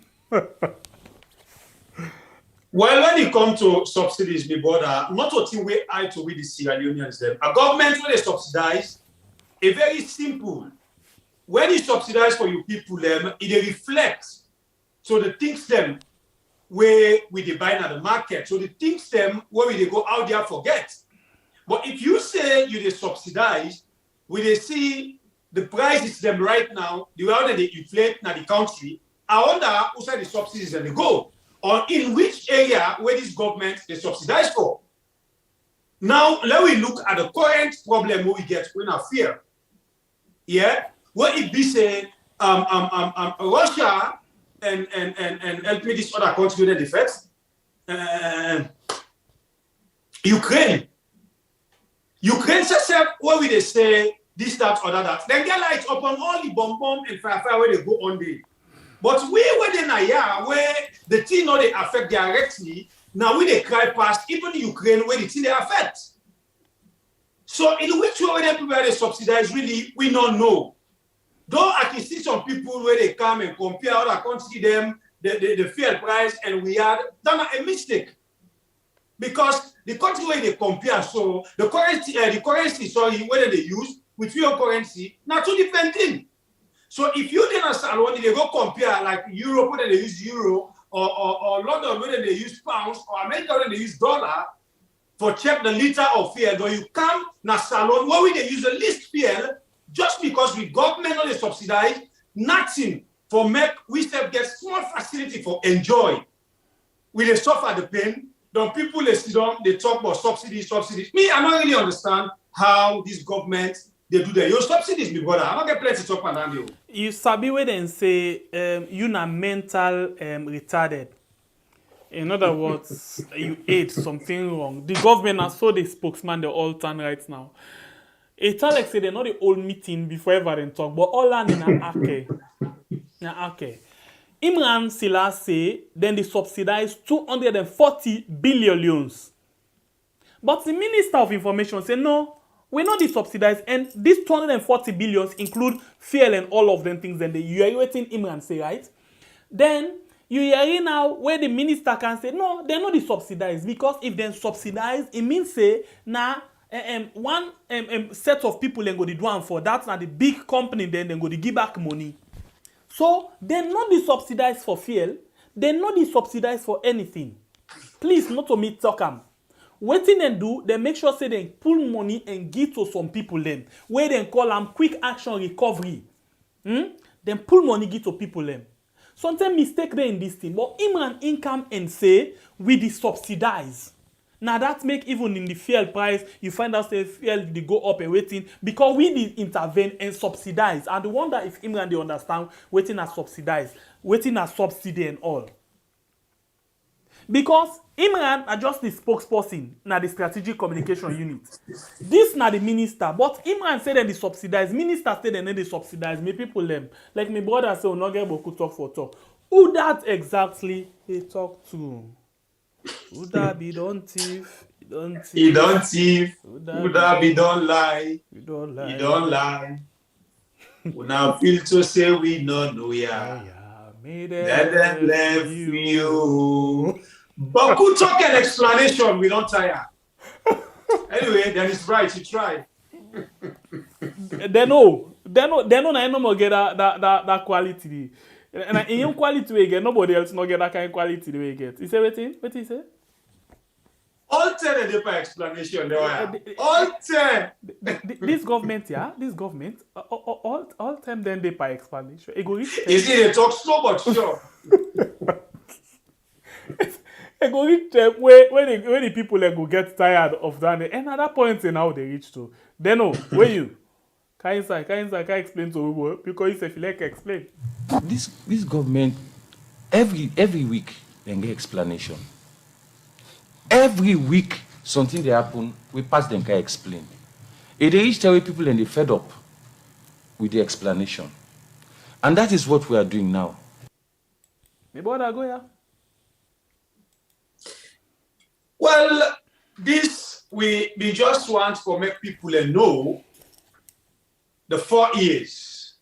Well, when it comes to subsidies, my brother, not what thing we I to with the Sierra Leoneans them. A government when they subsidize, a very simple. When you subsidize for you people, it reflects. So the things them where we they buy at the market. So the things them where we they go out there forget. But if you say you they subsidize, we they see the prices them right now, the way that they inflate in the country, I wonder who said the subsidies and they go, or in which area where this government they subsidize for. Now, let me look at the current problem we get when I fear. Yeah, where it be say Russia and help me this other country with the defense. Ukraine says where we they say this, that, or that. Then get light upon all the bomb and fire where they go on day. But we within a year where the thing not they affect directly, now we they cry past even Ukraine where the thing they affect. So in which way they people they subsidize really we don't know. Though I can see some people where they come and compare other countries them the fuel price and we had done a mistake. Because the country where they compare, so the currency, whether they use with your currency, not two different things. So if you didn't understand when they go compare like Europe, whether they use euro, or London, whether they use pounds, or America, whether they use dollar, for check the liter of fuel, though you come na salon where they use the least fuel, just because we government only subsidize, nothing for make we still get small facility for enjoy. We they suffer the pain. Then people they sit down, they talk about subsidies. Me, I don't really understand how this government they do that. Your subsidies, my brother. I don't get plenty to talk about you. You sabi where they say you na mental retarded. In other words, you ate something wrong. The government has so the spokesman they all turn right now. It's like say they not the old meeting before ever they talk, but all land in a okay. Imran Silla say then they subsidize 240 billion loans. But the Minister of Information say no, we not the subsidize, and these 240 billions include fuel and all of them things. And you are waiting Imran say, right? Then you hear now where the minister can say no, they're not the subsidized, because if they subsidize, it means say now one set of people then go to do one for that, now the big company then go to give back money. So they're not the subsidized for fuel, they're not the subsidized for anything. Please not to me talk them. Waiting and do, they make sure say they pull money and give to some people then, where they call them quick action recovery. Then pull money give to people then. Sometimes mistake there in this thing, but Imran income and say we the subsidize. Now that make even in the fuel price, you find out say fuel they go up and waiting because we did intervene and subsidize. And I wonder if Imran they understand waiting as subsidize, waiting as subsidy and all. Because Imran are just the spokesperson na the strategic communication unit. This na the minister, but Imran said that the subsidize. Minister said that they subsidize. Me people them. Like my brother say, we not get boku talk for talk. Who that exactly he talk to? Who that be don't thief? He don't thief. Who that be don't lie? He don't lie. We now feel to say we no know ya. Let them left you. But good talk and explanation, we don't tire. Anyway, then it's right, you try. They know I no more get that quality. And in your quality we get, nobody else no get that kind of quality the way you get. You say what you say? All 10 the explanation there were. All 10. This government, all 10 then they by explanation. You see, they talk so much sure. They go reach when the people go get tired of that, and at that point in how they reach to. They know where you can't explain to people because if you like explain. This government every week they get explanation. Every week something they happen, we pass them can explain. If they reach tell people and they fed up with the explanation. And that is what we are doing now. Me brother go here. Well, this we just want to make people know the 4 years.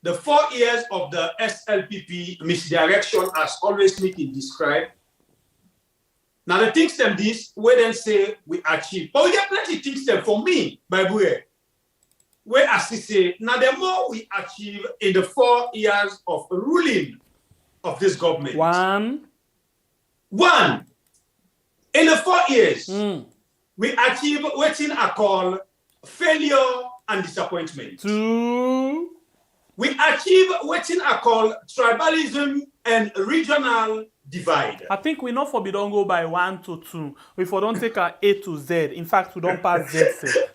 The 4 years of the SLPP misdirection as always making described. Now the things them this, where then say we achieve. But we get plenty things them for me, by the way. Where as we say, now the more we achieve in the 4 years of ruling of this government. One. In the 4 years, we achieve what I call failure and disappointment. 2. We achieve achieve what I call tribalism and regional divide. I think we not for don't go by 1 to 2. We for don't take our A to Z. In fact, we don't pass Z.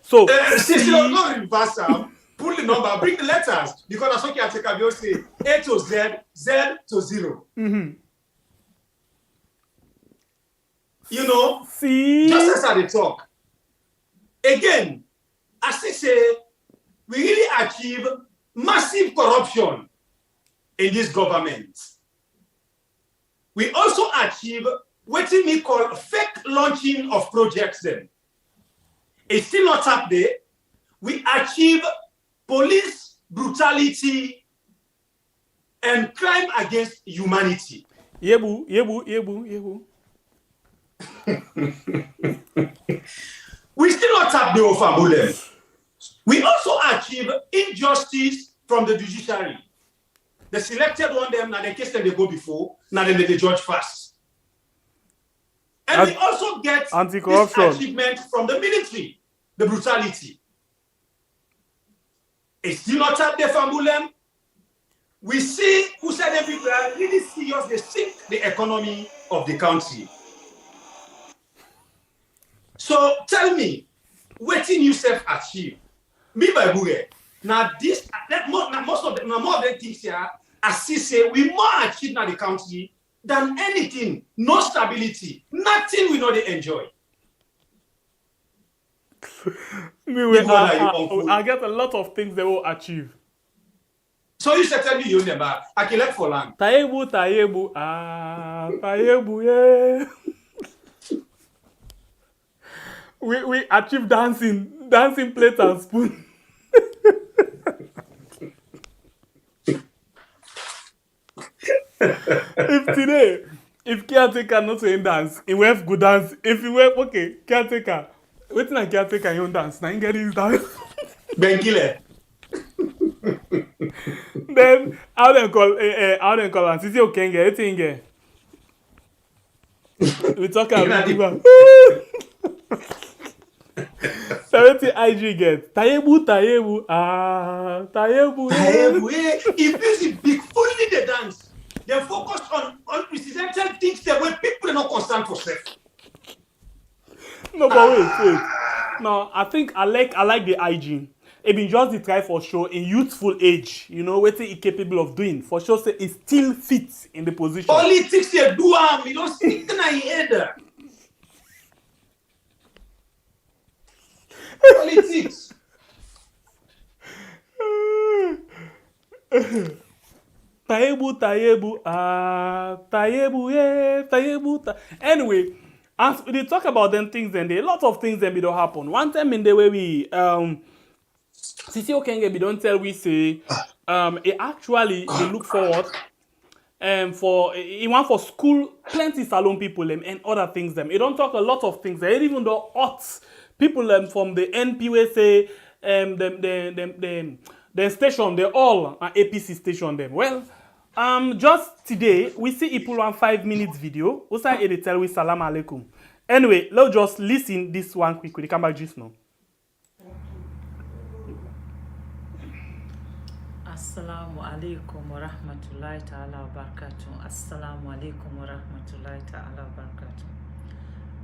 So, not reverse pull the number, bring the letters, because that's okay. I take a say A to Z, Z to 0. You know, see, just as I talk. Again, as I say, we really achieve massive corruption in this government. We also achieve what we call fake launching of projects then. It's still not up there. We achieve police brutality and crime against humanity. Yebu. We still not tap the offer. We also achieve injustice from the judiciary. The selected one them, now the case that they go before, now then they judge first. And we also get this achievement from the military, the brutality. It's still not tap the Fambulem. We see who said them people are really serious, they sink the economy of the country. So tell me, what did you self-achieve? Me by Bure. Now this, most of the things here, as he say, we more achieve in the country than anything. No stability, nothing we know they enjoy. I get a lot of things they will achieve. So you said tell me you never. I can let for long. Tayebu, yeah. We achieve dancing plate and spoon. if caretaker not saying dance, he will have good dance. If you were okay, caretaker, waiting a caretaker you dance. Now you get his dance. Benkile. Then how they call and Sisi Okenge, anything. We talk about 70 IG get Tayebu, tayebu. If music big fully the dance, they focus on unprecedented things that when people are not concerned for self. No, but wait. No, I think I like the IG. It been just the try for sure in youthful age, you know, what he capable of doing. For sure, say it still fits in the position. Politics you do you don't stick in your head. Politics. Tayebu. Anyway, as they talk about them things, then there a lot of things then be don't happen. One time in the way we Sisi Okenge be don't tell we say it actually they look forward for he want for school plenty salon people and other things them. He don't talk a lot of things. They even though hot people from the NP we say the station they all are APC station them. Well, just today we see he put 5 minutes video. Also they tell we salam alaikum. Anyway, let's just listen this one quickly. Come back just now. Assalamu alaikum wa rahmatullahi ta'ala wa barakatuh. Assalamu alaikum wa rahmatullahi ta'ala wa barakatuh.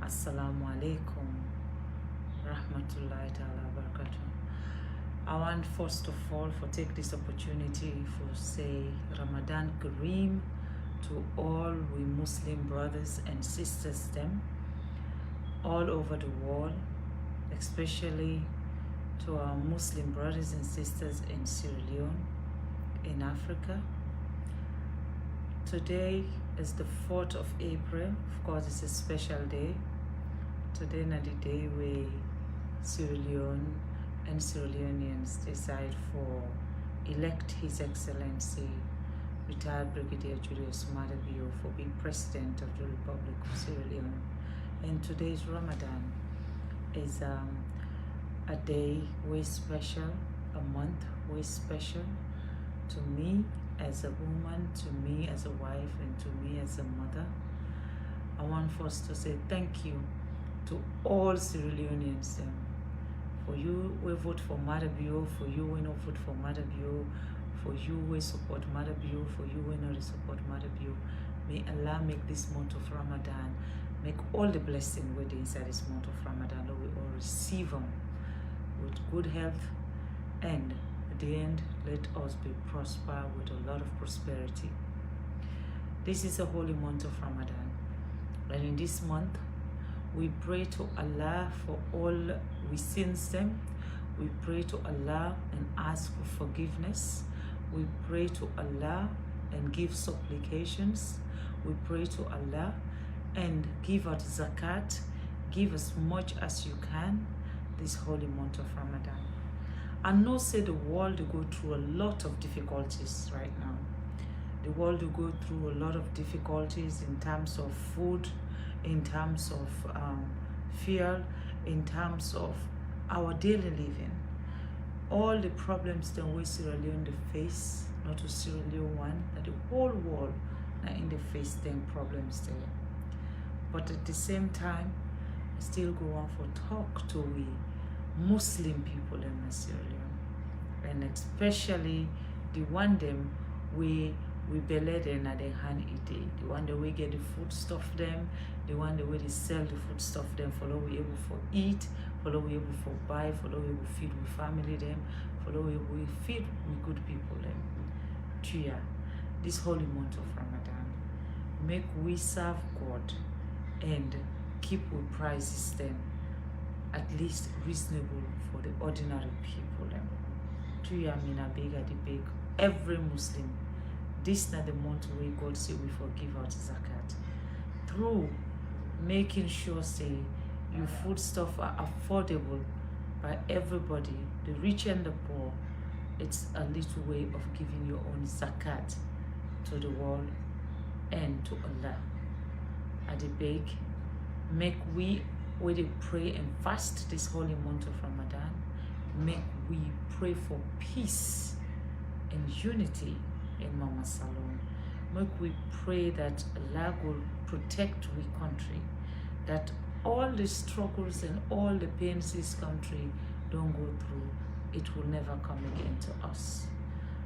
Assalamu alaikum rahmatullahi ta'ala wa barakatuh. I want first of all for take this opportunity for say Ramadan Kareem to all we Muslim brothers and sisters them all over the world, especially to our Muslim brothers and sisters in Sierra Leone, in Africa. Today is the 4th of April. Of course, it's a special day. Today is the day where Sierra Leone and Sierra Leoneans decide for elect His Excellency retired Brigadier Julius Maada Bio for being President of the Republic of Sierra Leone. And today's Ramadan is a day way special, a month way special to me as a woman, to me as a wife, and to me as a mother. I want first to say thank you to all Sierra Leoneans. For you, we vote for Maada Bio, for you, we don't vote for Maada Bio, For you who support Mother Bill, for you who not support Mother Bill, may Allah make this month of Ramadan, make all the blessing within inside this month of Ramadan, Lord, we all receive them with good health, and at the end, let us be prosper with a lot of prosperity. This is a holy month of Ramadan, and in this month, we pray to Allah for all we sins them. We pray to Allah and ask for forgiveness. We pray to Allah and give supplications. We pray to Allah and give out zakat. Give as much as you can this holy month of Ramadan. I know say the world will go through a lot of difficulties right now. The world will go through a lot of difficulties in terms of food, in terms of fuel, in terms of our daily living. All the problems that we Sierra Leone face, not to Sierra Leone one, that the whole world are in the face them problems there. But at the same time, I still go on for talk to we Muslim people in Sierra Leone, and especially the one them we belay them at the hand eat it. The one that we get the food stuff them, the one that we they sell the food stuff them, follow we able for eat, follow we able for buy, follow we able feed with family them, follow we able feed with good people them. Chia, this holy month of Ramadan, make we serve God and keep with prices them at least reasonable for the ordinary people them. Chia mina beg at the beg every Muslim. This not the month where God say we forgive out zakat. Through making sure say your food stuff are affordable by everybody, the rich and the poor, it's a little way of giving your own zakat to the world and to Allah. At the beg, make we when they pray and fast this holy month of Ramadan, make we pray for peace and unity in Mama Salon. Make we pray that Allah will protect we country, that all the struggles and all the pains this country don't go through, it will never come again to us.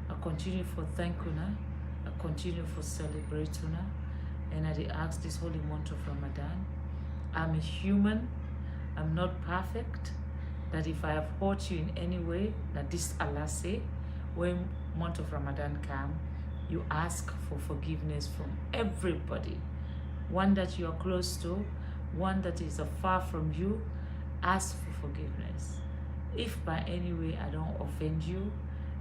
I continue for thank una, I continue for celebrate una, and I ask this holy month of Ramadan. I'm a human, I'm not perfect, that if I have hurt you in any way, that this Allah say, when month of Ramadan come, you ask for forgiveness from everybody. One that you are close to, one that is far from you, ask for forgiveness. If by any way I don't offend you,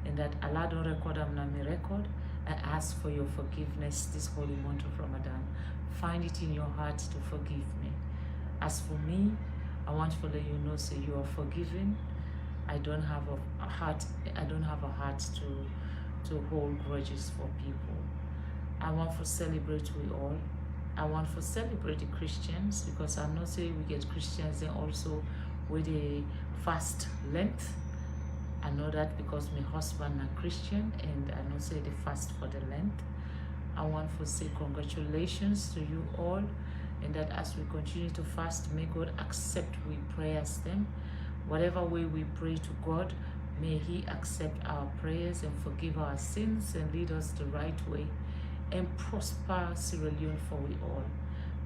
and that Allah don't record I'm not my record, I ask for your forgiveness this holy month of Ramadan. Find it in your heart to forgive me. As for me, I want to let you know, say you are forgiven. I don't have a heart to hold grudges for people. I want to celebrate we all. I want to celebrate the Christians, because I know say we get Christians and also with a fast length. I know that because my husband is Christian, and I know say they fast for the length. I want to say congratulations to you all, and that as we continue to fast, may God accept we prayers them. Whatever way we pray to God, may He accept our prayers and forgive our sins and lead us the right way and prosper Sierra Leone for we all.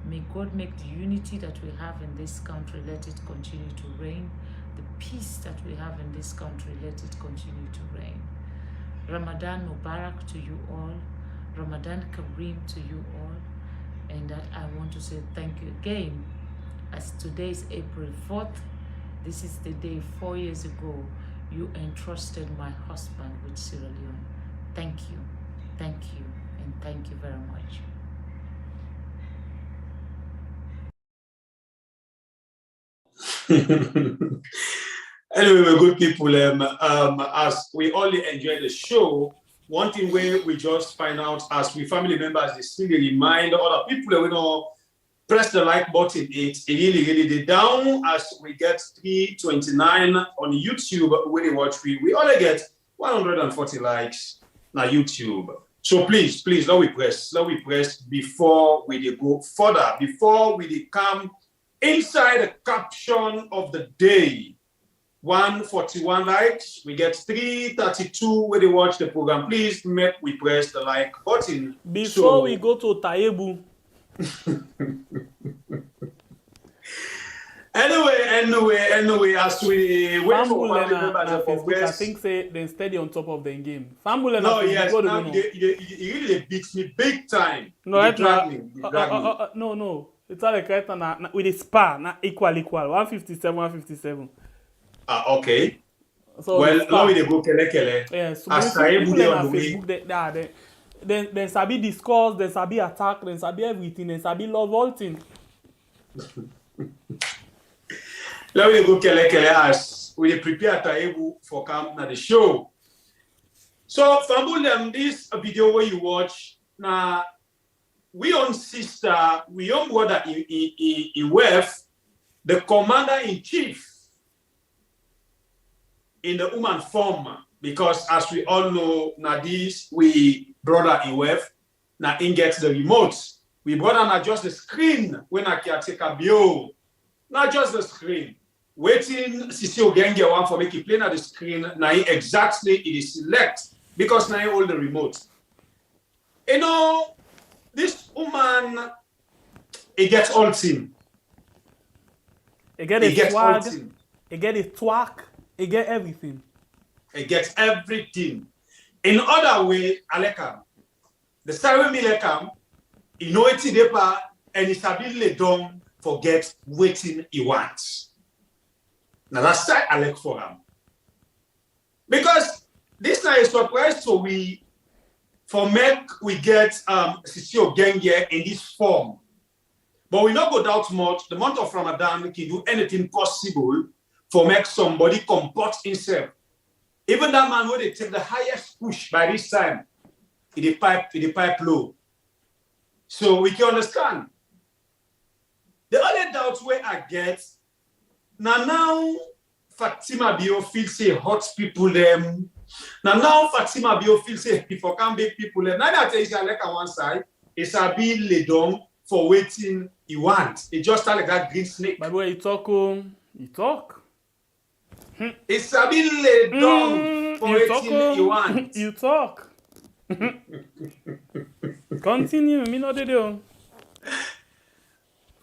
May God make the unity that we have in this country, let it continue to reign. The peace that we have in this country, let it continue to reign. Ramadan Mubarak to you all. Ramadan Kareem to you all. And that I want to say thank you again. As today is April 4th, this is the day 4 years ago you entrusted my husband with Sierra Leone. Thank you, and thank you very much. Anyway, good people, as we only enjoy the show, one thing where we just find out as we family members, they still remind other people that we know press the like button. It really did down as we get 329 on YouTube when you watch we only get 140 likes on YouTube. So please let we press before we go further, before we come inside the caption of the day. 141 likes. We get 332 when they watch the program. Please make we press the like button. Before we go to Tayebu. Anyway, as we wait for family na members for Facebook, I press. think say they steady on top of the game. Fambule No, na yes, Facebook, now he really beats me big time. No, He right drag now. me. He drag me. No. It's all like right now with a spa, na equal. 157. Okay. So well, now we dey go kele. Yeah, so As people dey on on the way. Facebook, they sabi discuss, they sabi attack, they sabi everything, they sabi love all things. Let me go kele as we dey prepare Tayebu for camp na the show. So, Fambulem, this video where you watch, now we own sister, we own brother in West, the commander-in-chief in the woman form, because as we all know, now this we brother in West, now in gets the remote. We brother not just the screen when I can take a bio, not just the screen. Waiting, Sisi Ogenge one for make it play on the screen, now exactly it is select. Because now all the remote. You know, this woman, it gets all team. It get a swag, it get a twerk, it get everything. It gets everything. In other way, Alekam, the Sarah Milekam, he know it depa, and it's a bit done forget waiting he wants. Now that's why Alek for him. Because this is a surprise, so we get Sisi Ogenge in this form. But we not go doubt much. The month of Ramadan can do anything possible for make somebody comport himself. Even that man who they take the highest push by this time, in the pipe low. So we can understand. The other doubt where I get, now Fatima Bio feels say hot people them. Now Fatima Bio feels say people can big people them. Now that is like on one side, it's a bit laid down for waiting he wants. It just like that green snake. By the way, you talk. It's a bit laid down for waiting he wants. You talk. Continue, me not do.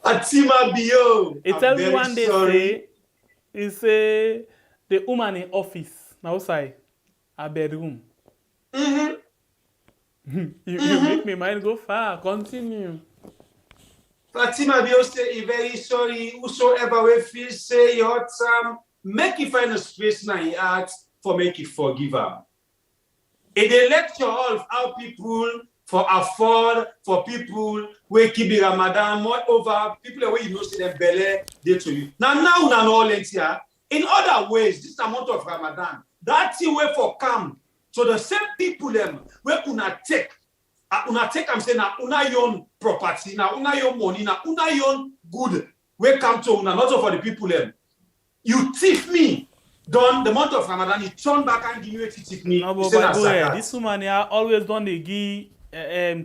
Fatima Bio. It tell me one day say, he say the woman in office now outside a bedroom. You make me mind go far. Continue. Fatima Bio say he very sorry. Whosoever we feel say he hurt some, make he find a space now he asks for make he forgive him. It a lecture of how people for afford for people we keep the Ramadan more over people where you know see them belly they to you. Now all here. In other ways, this amount of Ramadan, that's the way for come. So the same people them where una take I'm saying now una own property, now una own money, now una own good. We come to una not for the people them. You thief me. Done the month of Ramadan, you turn back and give you a tip me. No, but this woman here always done the give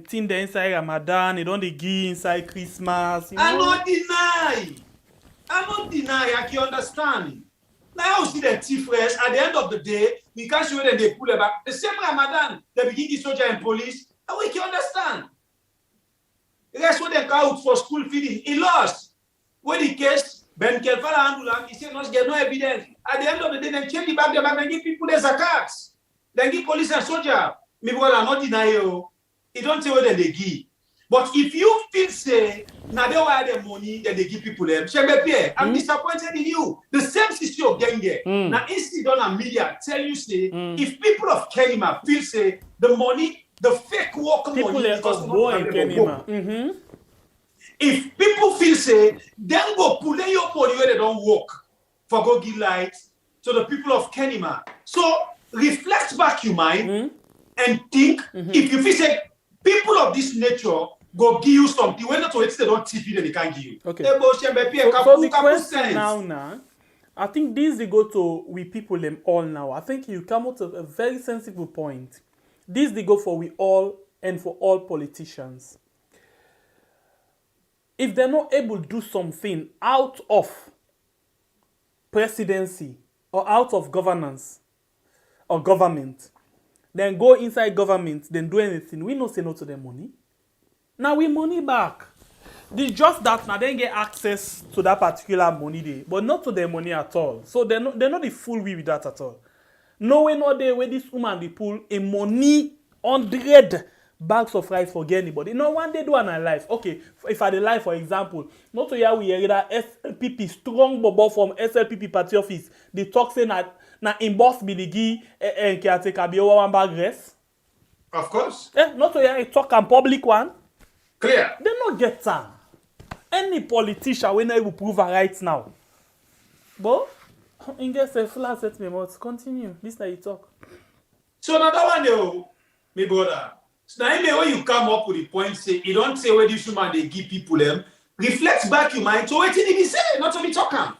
thing the inside Ramadan, they don't the give inside Christmas. You know? I'm not deny. I can understand. Now you see the thief first. At the end of the day, we can't show them they pull it back. The same Ramadan, they begin the soldier and police, and we can understand. That's what they call out for school feeding. He lost. When the case, Ben Kelfala handle he said, "Not get no evidence." At the end of the day, they change the back, and give people the zakats. They give police and soldier. Me brother, I'm not deny you. He don't say what they give. But if you feel say, now they want the money that they give people them, I'm disappointed in you. The same system of Genge. Now instead on media tell you say, if people of Kenima feel say the money, the fake work people money because boy in Kenima. If people feel say, then go pull your money where they don't work for go give light to the people of Kenima. So reflect back your mind and think if you feel say people of this nature go give you something when not to they don't tip you then they can't give you. Okay. So the question now, I think this they go to we people them all now. I think you come out of a very sensible point. This they go for we all and for all politicians. If they're not able to do something out of presidency or out of governance or government, then go inside government, then do anything, we no say no to the money. Now we money back. It's just that now they get access to that particular money day, but not to their money at all. So they're not the full way with that at all. No way, no day where this woman they pull a money 100 bags of rice for anybody. No one day do an life. Okay, if I the life, for example, not to hear we hear that SLPP strong bobo from SLPP party office. They talk say na in boss be the gi and caretaker be one bag rice. Of course. Not to hear talk and public one. Clear. They not get time. Any politician when I will prove her right now. But in guess a flat set me mouth. Continue. This now you talk. So another one though, my brother. So now when you come up with the point, say you don't say where this woman they give people them, reflect back your mind to what did he say, not to be talking.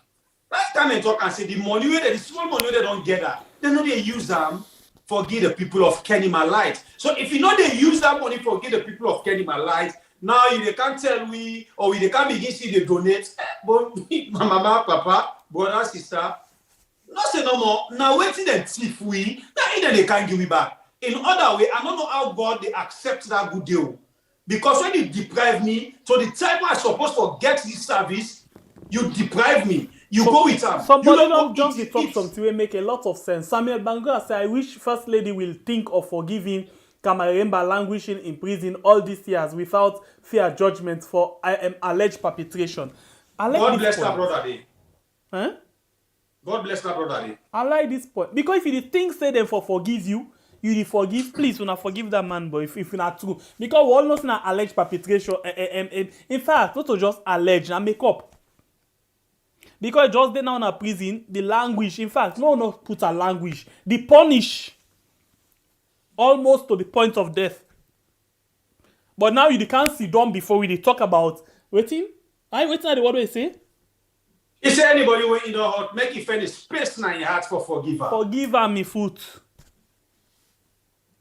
Last time they talk and say the money where the small money they don't get that, they know they use them for give the people of Kenima Light. So if you know they use that money for give the people of Kenima Light, now they can't tell we or they can't begin see they donate. But mama, papa, brother, sister, no say no more. Now waiting them thief we, now either they can't give me back. In other way, I don't know how God they accept that good deal. Because when you deprive me, so the time I'm supposed to get this service, you deprive me. You go with them. Somebody don't just be talk something will make a lot of sense. Samuel Bangura said, I wish First Lady will think of forgiving Kamaremba languishing in prison all these years without fair judgment for alleged perpetration. God bless that brother day. Huh? God bless that brother day. I like this point. Because if you think say them for forgive you, you forgive, please, when I forgive that man, boy, if not true. Because we all know it's alleged perpetration. In fact, not to just allege, and make up. Because just they now in a prison, the language, in fact, no put a language. The punish almost to the point of death. But now you can't sit down before we talk about waiting. I waiting at the what do you say? Is there anybody when you know how make you find a space now in your heart for forgiver? Forgive her me foot.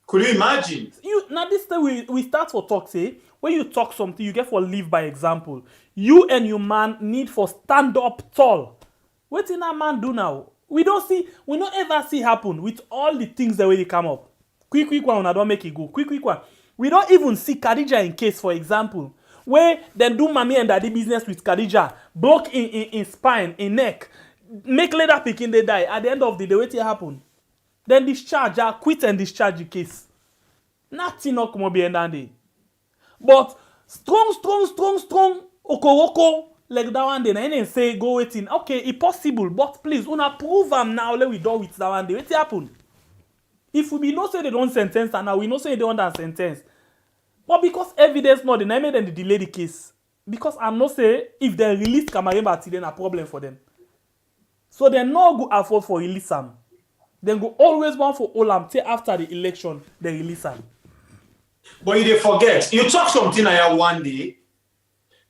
Could you imagine? Now this time we start for talk, say, when you talk something, you get for live by example. You and your man need for stand up tall. What did that man do now? We don't ever see happen with all the things that way come up. Quick one, I don't make it go. Quick one. We don't even see Khadija in case, for example, where they do mommy and daddy business with Khadija, broke in spine, in neck, make later picking they die. At the end of the day, what happen? Then discharge, quit and discharge the case. Nothing not come be end. But strong, Okoroko, like that one day, and then say, go waiting. Okay, it's possible, but please, una prove them now, let we do with that one day. What happen? If we know say they don't sentence, and now we know say they don't sentence. But because evidence not, then I made them delay the case. Because I'm not say, if they release Kamaremba, then a problem for them. So they're not good afford for release them. Then go always want for Olam till after the election, they release them. But you forget, you talk something like one day,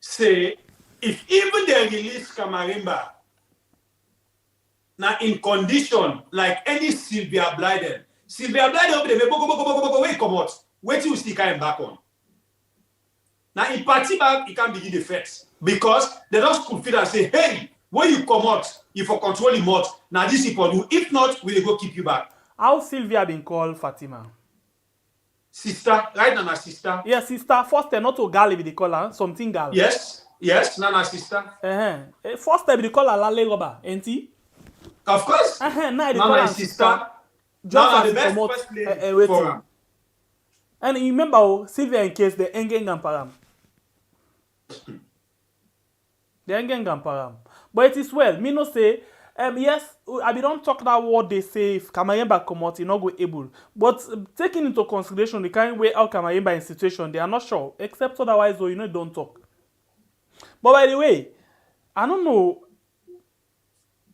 say, if even they release Kamaremba, now in condition like any Sylvia Blyden they may wait come out. Wait till you see him back on. Now in Fatima, it can begin the first because they don't fulfill and say, hey, when you come out, you for control him out. Now this is for you. If not, we will go keep you back. How Sylvia been called Fatima? Sister, right now, sister. Yes, sister. First time not to gal with the color, something gal. Yes, Nana sister. First time the color Lale Roba, ain't he? Of course. Now the color sister. Just the best first lady for her. And you remember Sylvia in case the Engen Gamparam. The Engen Gamparam. But it is well. Me no say, yes, I don't talk that what they say if Kamaremba come out, you not go able. But taking into consideration the kind way how Kamaremba in situation, they are not sure. Except otherwise, though, don't talk. But by the way, I don't know.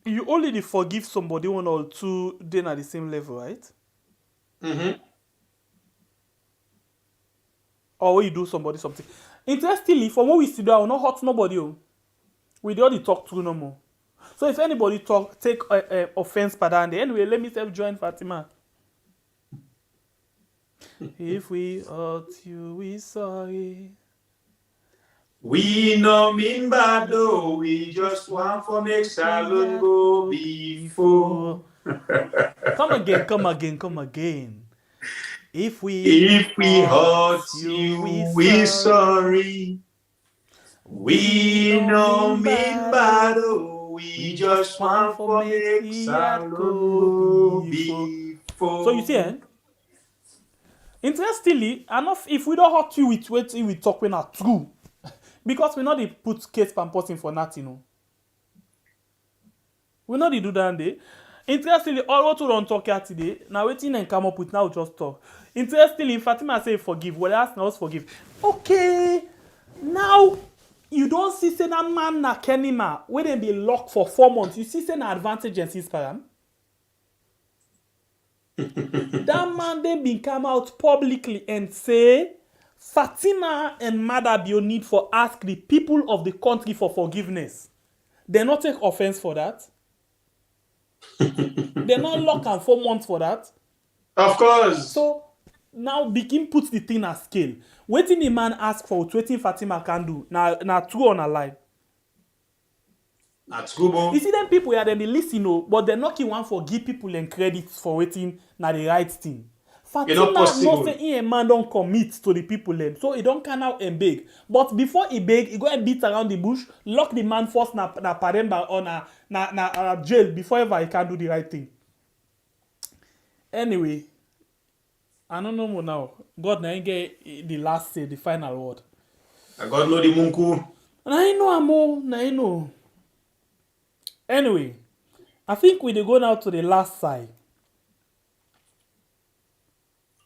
You only forgive somebody 1 or 2 then at the same level, right? Mm-hmm. Or when you do somebody something. Interestingly, from what we see, I will not hurt nobody. We don't talk through no more. So if anybody take offense by that, anyway, let me self join Fatima. If we hurt you, we sorry. We no mean bad though, we just want for make salon go before. Come again, come again, come again. If we hurt you, we sorry. We no mean bad though, we just want for make salon go before. So you see, interestingly enough, if we don't hurt you with what we talk when are true, because we know they put case pamposing for nothing, no. We know they do that day. Interestingly, all what we don't talk here today, now waiting and come up with now just talk. Interestingly, Fatima say forgive, well ask now forgive. Okay, now you don't see say that man na Kenima where they be locked for 4 months. You see say na advantage and see param. That man then been come out publicly and say Fatima and Madabio need for ask the people of the country for forgiveness. They not take offense for that. They not lock and 4 months for that. Of course. So now begin put the thing at scale. Waiting the man ask for waiting Fatima can do. Now true or not lie. That's good, bon. You see them people here, then they listen, but they're not one for give people and credits for waiting na the right thing. Fatima not say a man don't commit to the people them, so he don't come out and beg. But before he beg, he go and beat around the bush, lock the man first na paremba or na jail before ever he can do the right thing. Anyway, I don't know more now. God na get the last say, the final word. I God know the munku. I know amo, I know. Anyway, I think we go now to the last side.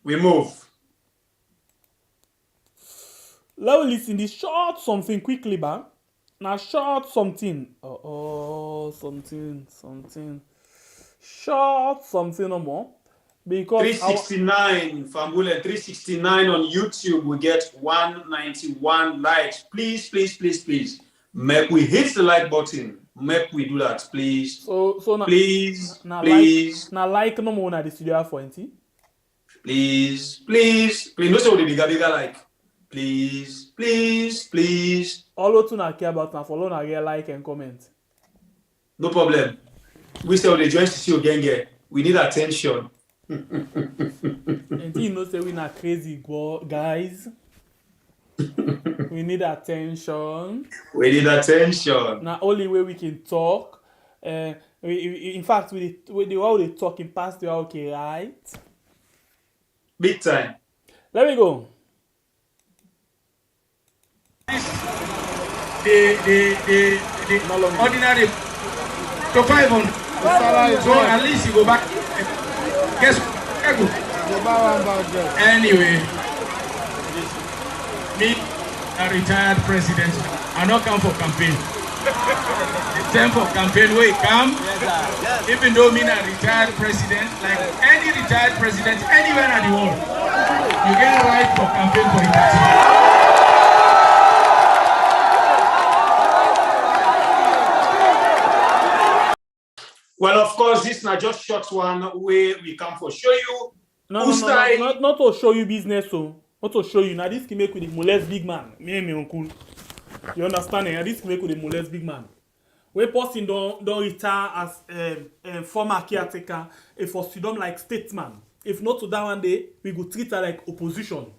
We move. Let me listen this short something quickly, ba. Now short something. Something. Short something no more. Because 369 Fambule, 369 on YouTube. We get 191 likes. Please. Make we hit the like button. Make we do that, please. So now, please. Now like no more na the studio for anything. Please. No say we dey bigger like. Please. All what you care about now follow na get like and comment. No problem. We say we dey join CCO gang. We need attention. And you know say we not crazy guys. We need attention. Now only way we can talk. In fact, with the way they talking past the okay, right? Big time. Let me go. The ordinary to 500. So at least you go back. Guess anyway, me, a retired president, I not come for campaign. The time for campaign will come. Even though me a retired president, like any retired president anywhere in the world, you get right for campaign for it. Well, of course, this is not just short one where we come for show you. Not to show you business, so not to show you. Now this can make with the molest big man. Me and my uncle. You understand? Now this can make with the molest big man. Where person don't retire as former caretaker, if for freedom like statesman. If not to that one day, we go treat her like opposition.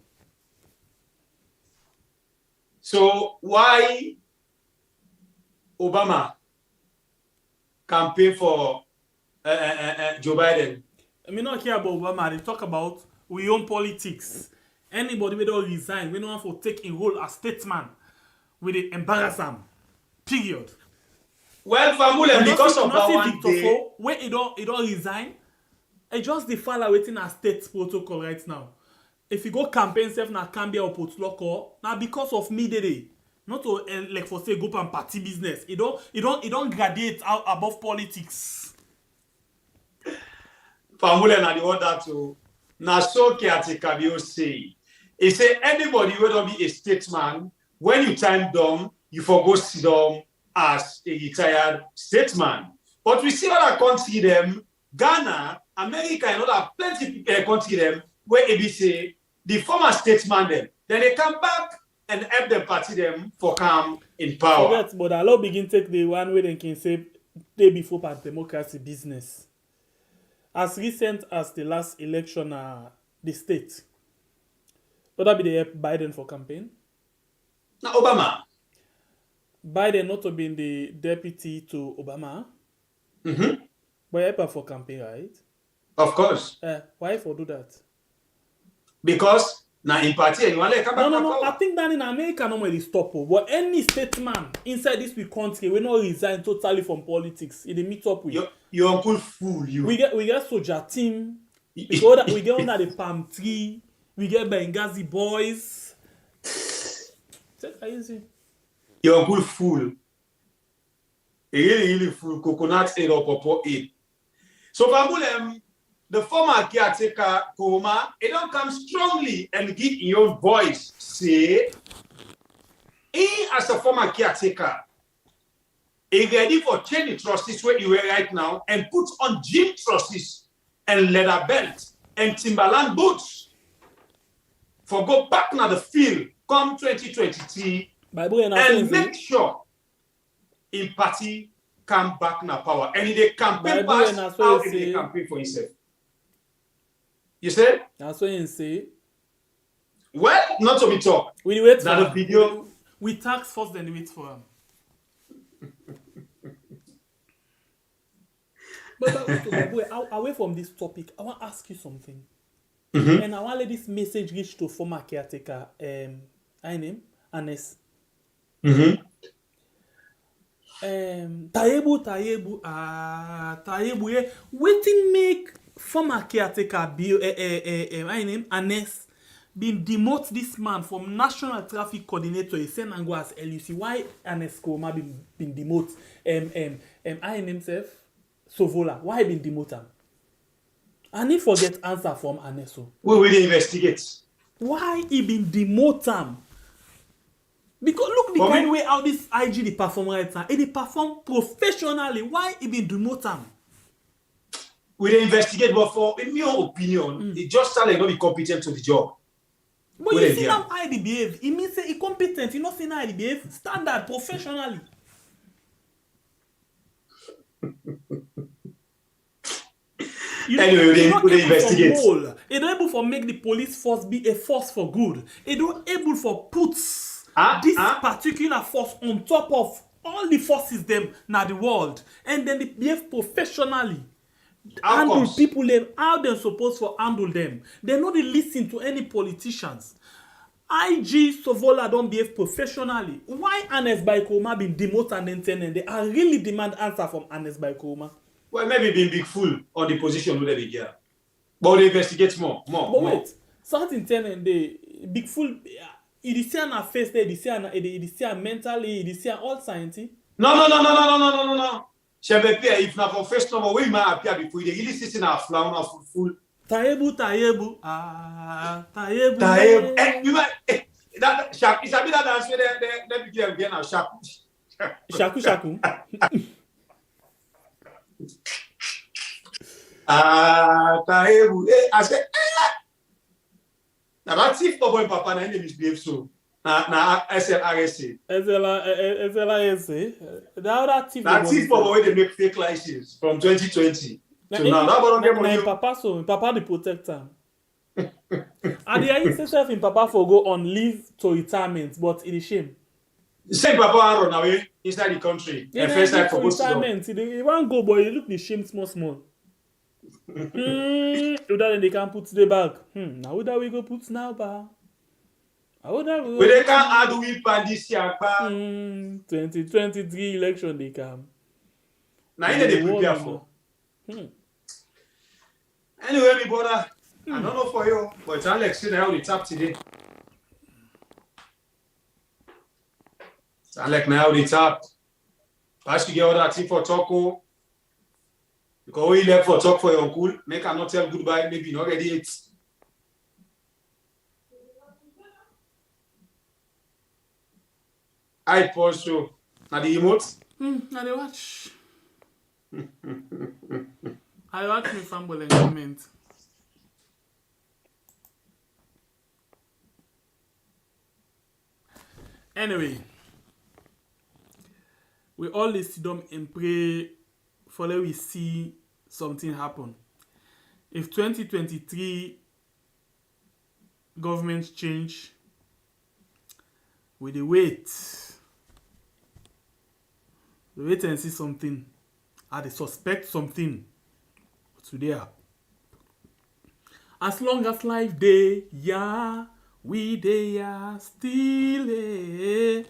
So why Obama campaign for Joe Biden? I mean, not care about Obama. They talk about we own politics. Anybody we don't resign, we don't want to take a role as statesman. We dey embarrass them. Period. Well, Famule, because of that one day, where he don't resign, it just the file waiting a state protocol right now. If you go campaign self na Cambia or Port Local, now because of me today. Not to like for say go and party business. It don't graduate out above politics. Famule na the order to na so caretaker you say. He say anybody who don't be a statesman, when you time down, you forgo sit down as a retired statesman. But we see other country them, Ghana, America, and other plenty country them where they say the former statesman them. Then they come back and help them party them for come in power. Forget, but I love begin take the one way they can say day before part democracy business. As recent as the last election, the state. Would that be the help Biden for campaign? Now Obama. Biden not to be the deputy to Obama. Mm-hmm. But help her for campaign, right? Of course. Why for do that? Because now in party anyone like come back. No. I think that in America normally stop. But any statesman inside this country will not resign totally from politics. They meet up with your uncle fool you. We get soldier team. We get under the palm tree. We get Benghazi boys. Take it easy. Your uncle fool. Really fool. Coconut aid or pawpaw aid. So Bambulem, the former caretaker Koroma, it don't come strongly and give your voice. Say, he as a former caretaker, is ready for change the trustees where you are right now and put on gym trustees and leather belt and Timberland boots for go back now the field come 2023 and make sure in party come back now power and in the campaign pass how in the campaign for himself. You say? That's what you say. Well, not to be talk. We wait for the video. We tax first, then we wait for him. But away from this topic, I want to ask you something. Mm-hmm. And I want to let this message reach to former caretaker, I name Ernest. Mm-hmm. Tayebu, waiting make former caretaker I name Ernest been demote this man from national traffic coordinator. He send and go as LUC. Why Ernest Koroma been demote? I name himself Sovola. Why been demote him? I need forget answer from Ernest. We will investigate. Why he been demote him? Because look the kind way how this IG they perform right now. They perform professionally. Why he been demote him? We will investigate, but for in your opinion, it just sounds like not be competent to the job. But you see how I behave. It means say he competent. You not see how he behave. Standard professionally. Anyway, we investigate. It don't able for make the police force be a force for good. It don't able for put this particular force on top of all the forces them na the world, and then they behave professionally. Handle people them how they're supposed to handle them. They not listen to any politicians. IG Sovola don't behave professionally. Why Ernest Bai Koroma been demoted and then they are really demand answer from Ernest Bai Koroma? Well, maybe being big fool on the position where they get. But they investigate more. But wait, certain and they big fool. It is a face there. It is a mentally. It is all science. No. If not professional, we might appear before they really sit in our flower of full. Tayebu. You might that Shaku. It's a bit of dance where they begin again now. Shaku. Tayebu. I said, now that's if boy papa na name misbehave so. Na SLRSA. SLRSA. That's it for where they make fake license from 2020 to now. Na papa the protector. And the IEC self in papa for go on leave to retirement, but it is shame. The same papa run away inside the country. And first time for retirement. He won't go, but he look the shame small. Then they can put the bag. Now that we go put now, ba. But they can't add whip and this year, 2023 election they come. Now they prepare for. Anyway, my brother, I don't know for you, but Alex said how they tap today. Alex now they tap. Pass you get all that thing for Toko. Because we left for talk for your uncle, make her not tell goodbye, maybe not ready it. I pause you. Now the emote? Now they watch. I watch my family and comment. Anyway, we all sit down and pray for let we see something happen. If 2023 government change, we dey wait. We wait and see something. I dey suspect something today. As long as life dey, yeah, we dey yeah, still eh.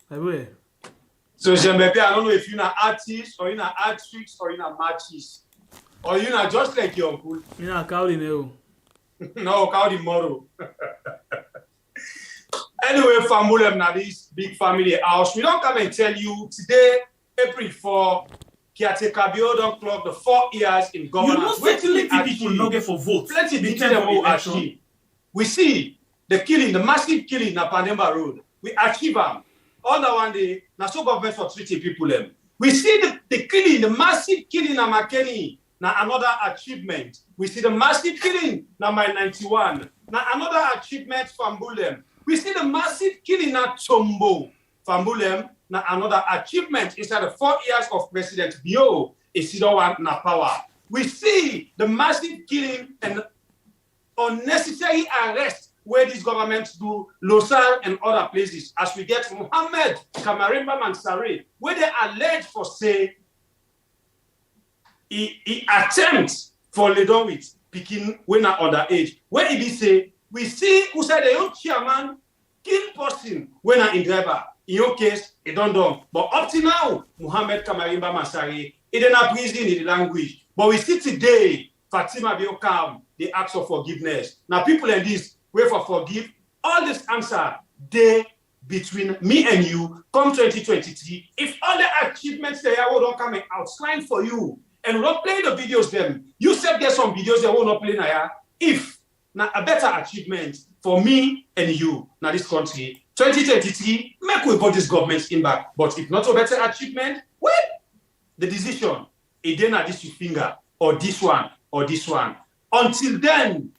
Where? So, Jembepe, I don't know if you're an artist or you're an actress or you're an artist. Or you're not just like your uncle. You're not Cowdy now. No, Cowdy tomorrow. Anyway, Famulem, now this big family house. We don't come and tell you today, April 4, Kiateka Bio don't clock the 4 years in government. You know, plenty people not get for vote. Plenty people achieve. We see the killing, the massive killing in Panemba Road. We achieve them. All that one day, now so government for treating people them. We see the killing, the massive killing na Makeni, now another achievement. We see the massive killing na my 91, now another achievement from Bulem. We see the massive killing na Tombo from Bulem, now another achievement inside the 4 years of President Bio, is one na power. We see the massive killing and unnecessary arrest where these governments do Losal and other places, as we get Muhammad Kamarimba Mansari, where they allege for say he attempts for Ledon with picking when are underage. Where he say we see who said the young chairman kill person when are in driver. In your case, it don't do. But up to now, Muhammad Kamarimba Mansari, he did not prison in the language. But we see today, Fatima be calm, they ask for forgiveness. Now people in this way for forgive, all this answer they between me and you come 2023. If all the achievements they will not come and outline for you and will not play the videos them, you said there's some videos they will not play now. If now a better achievement for me and you now this country 2023 make we put this government in back. But if not a better achievement, well, the decision it then at this finger or this one or this one. Until then,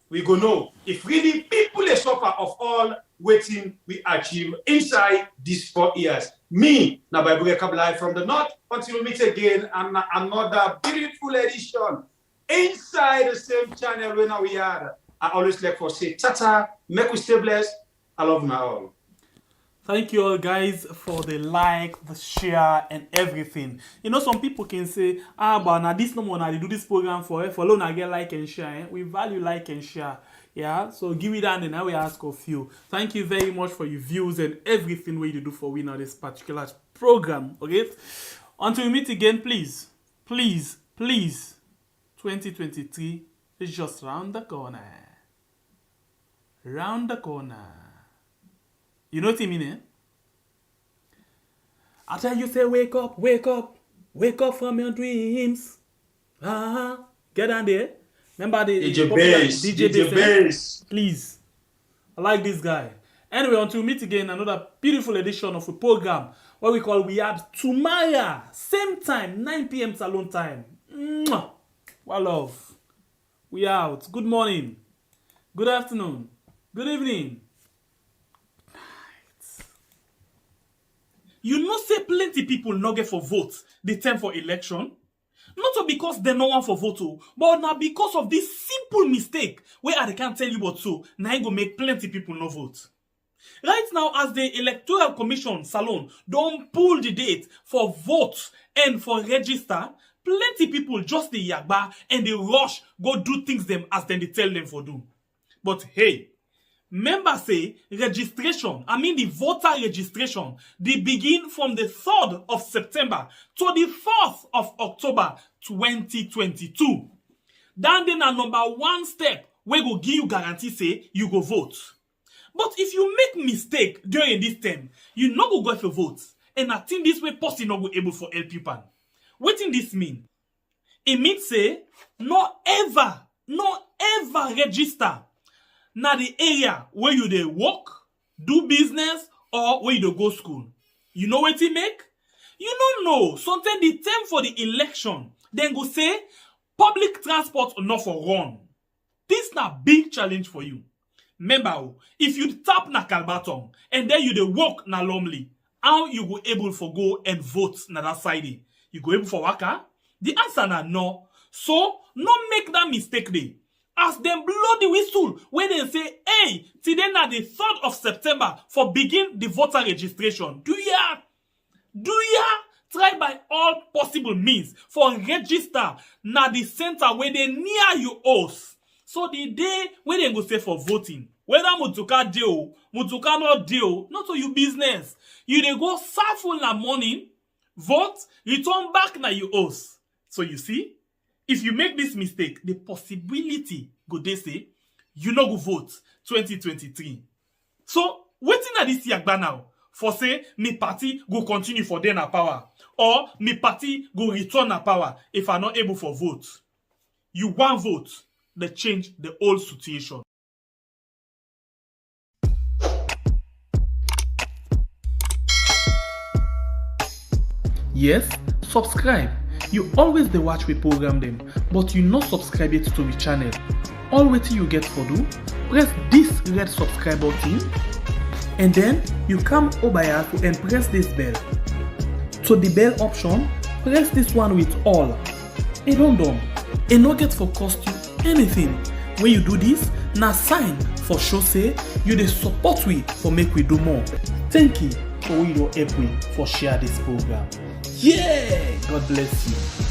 we go know if really people they suffer of all waiting we achieve inside these 4 years. Me, now by break up live from the north until we meet again and another beautiful edition inside the same channel where we are. I always like for say tata, make we stay blessed. I love you all. Thank you all guys for the like, the share, and everything. You know, some people can say, but now this no more, now they do this program for alone I get like and share. Eh? We value like and share. Yeah, so give it down and now we ask of you. Thank you very much for your views and everything we do for winner this particular program. Okay, until we meet again, please, 2023 is just round the corner. Round the corner. You know what I mean, eh? I tell you, say, wake up, wake up, wake up from your dreams. Get down there. Remember the DJ Bass. Please. I like this guy. Anyway, until we meet again, another beautiful edition of a program what we call We Have Tomorrow. Same time, 9 p.m. Salon time. Mwah. Well, love. We out. Good morning. Good afternoon. Good evening. You know say plenty people not get for votes the time for election. Not because they no want for vote, but now because of this simple mistake where I can't tell you what so, now I go make plenty people no vote. Right now, as the Electoral Commission Salon don't pull the date for vote and for register, plenty people just the yagba and they rush go do things them as then they tell them for do. But hey, members say registration, the voter registration, they begin from the 3rd of September to the 4th of October 2022. Then a number 1 step where go give you guarantee say you go vote. But if you make mistake during this time, you not go for vote. And I think this way person not go able for help you pan. What in this mean? It means say no ever register na the area where you dey work, do business, or where you dey go school. You know what it make? You don't know. Sometimes the time for the election, then go say public transport not for run. This na big challenge for you. Remember, if you tap na Kalbaton and then you dey work na Lumley, how you go able for go and vote na that side? You go able for waka? The answer na no. So, no make that mistake there. As them blow the whistle, when they say, hey, today na the 3rd of September for begin the voter registration. Do ya try by all possible means for register na the center where they near you house. So the day when they go say for voting, whether Mutuka deal, Mutuka not deal, not to your business. You dey go serve full na morning, vote, return back na you house. So you see, if you make this mistake, the possibility go they say you no go vote 2023. So waiting at this yagba now for say me party go continue for then na power or me party go return na power if I not able for vote. You want vote, they change the whole situation. Yes, subscribe. You always dey watch we program them, but you not subscribe yet to the channel. All waiting you get for do, press this red subscribe button, and then you come over here and press this bell. To the bell option, press this one with all. It don't done. It not get for cost you anything. When you do this, na sign for show say you dey support we for make we do more. Thank you for we don't help we for share this program. Yeah, God bless you.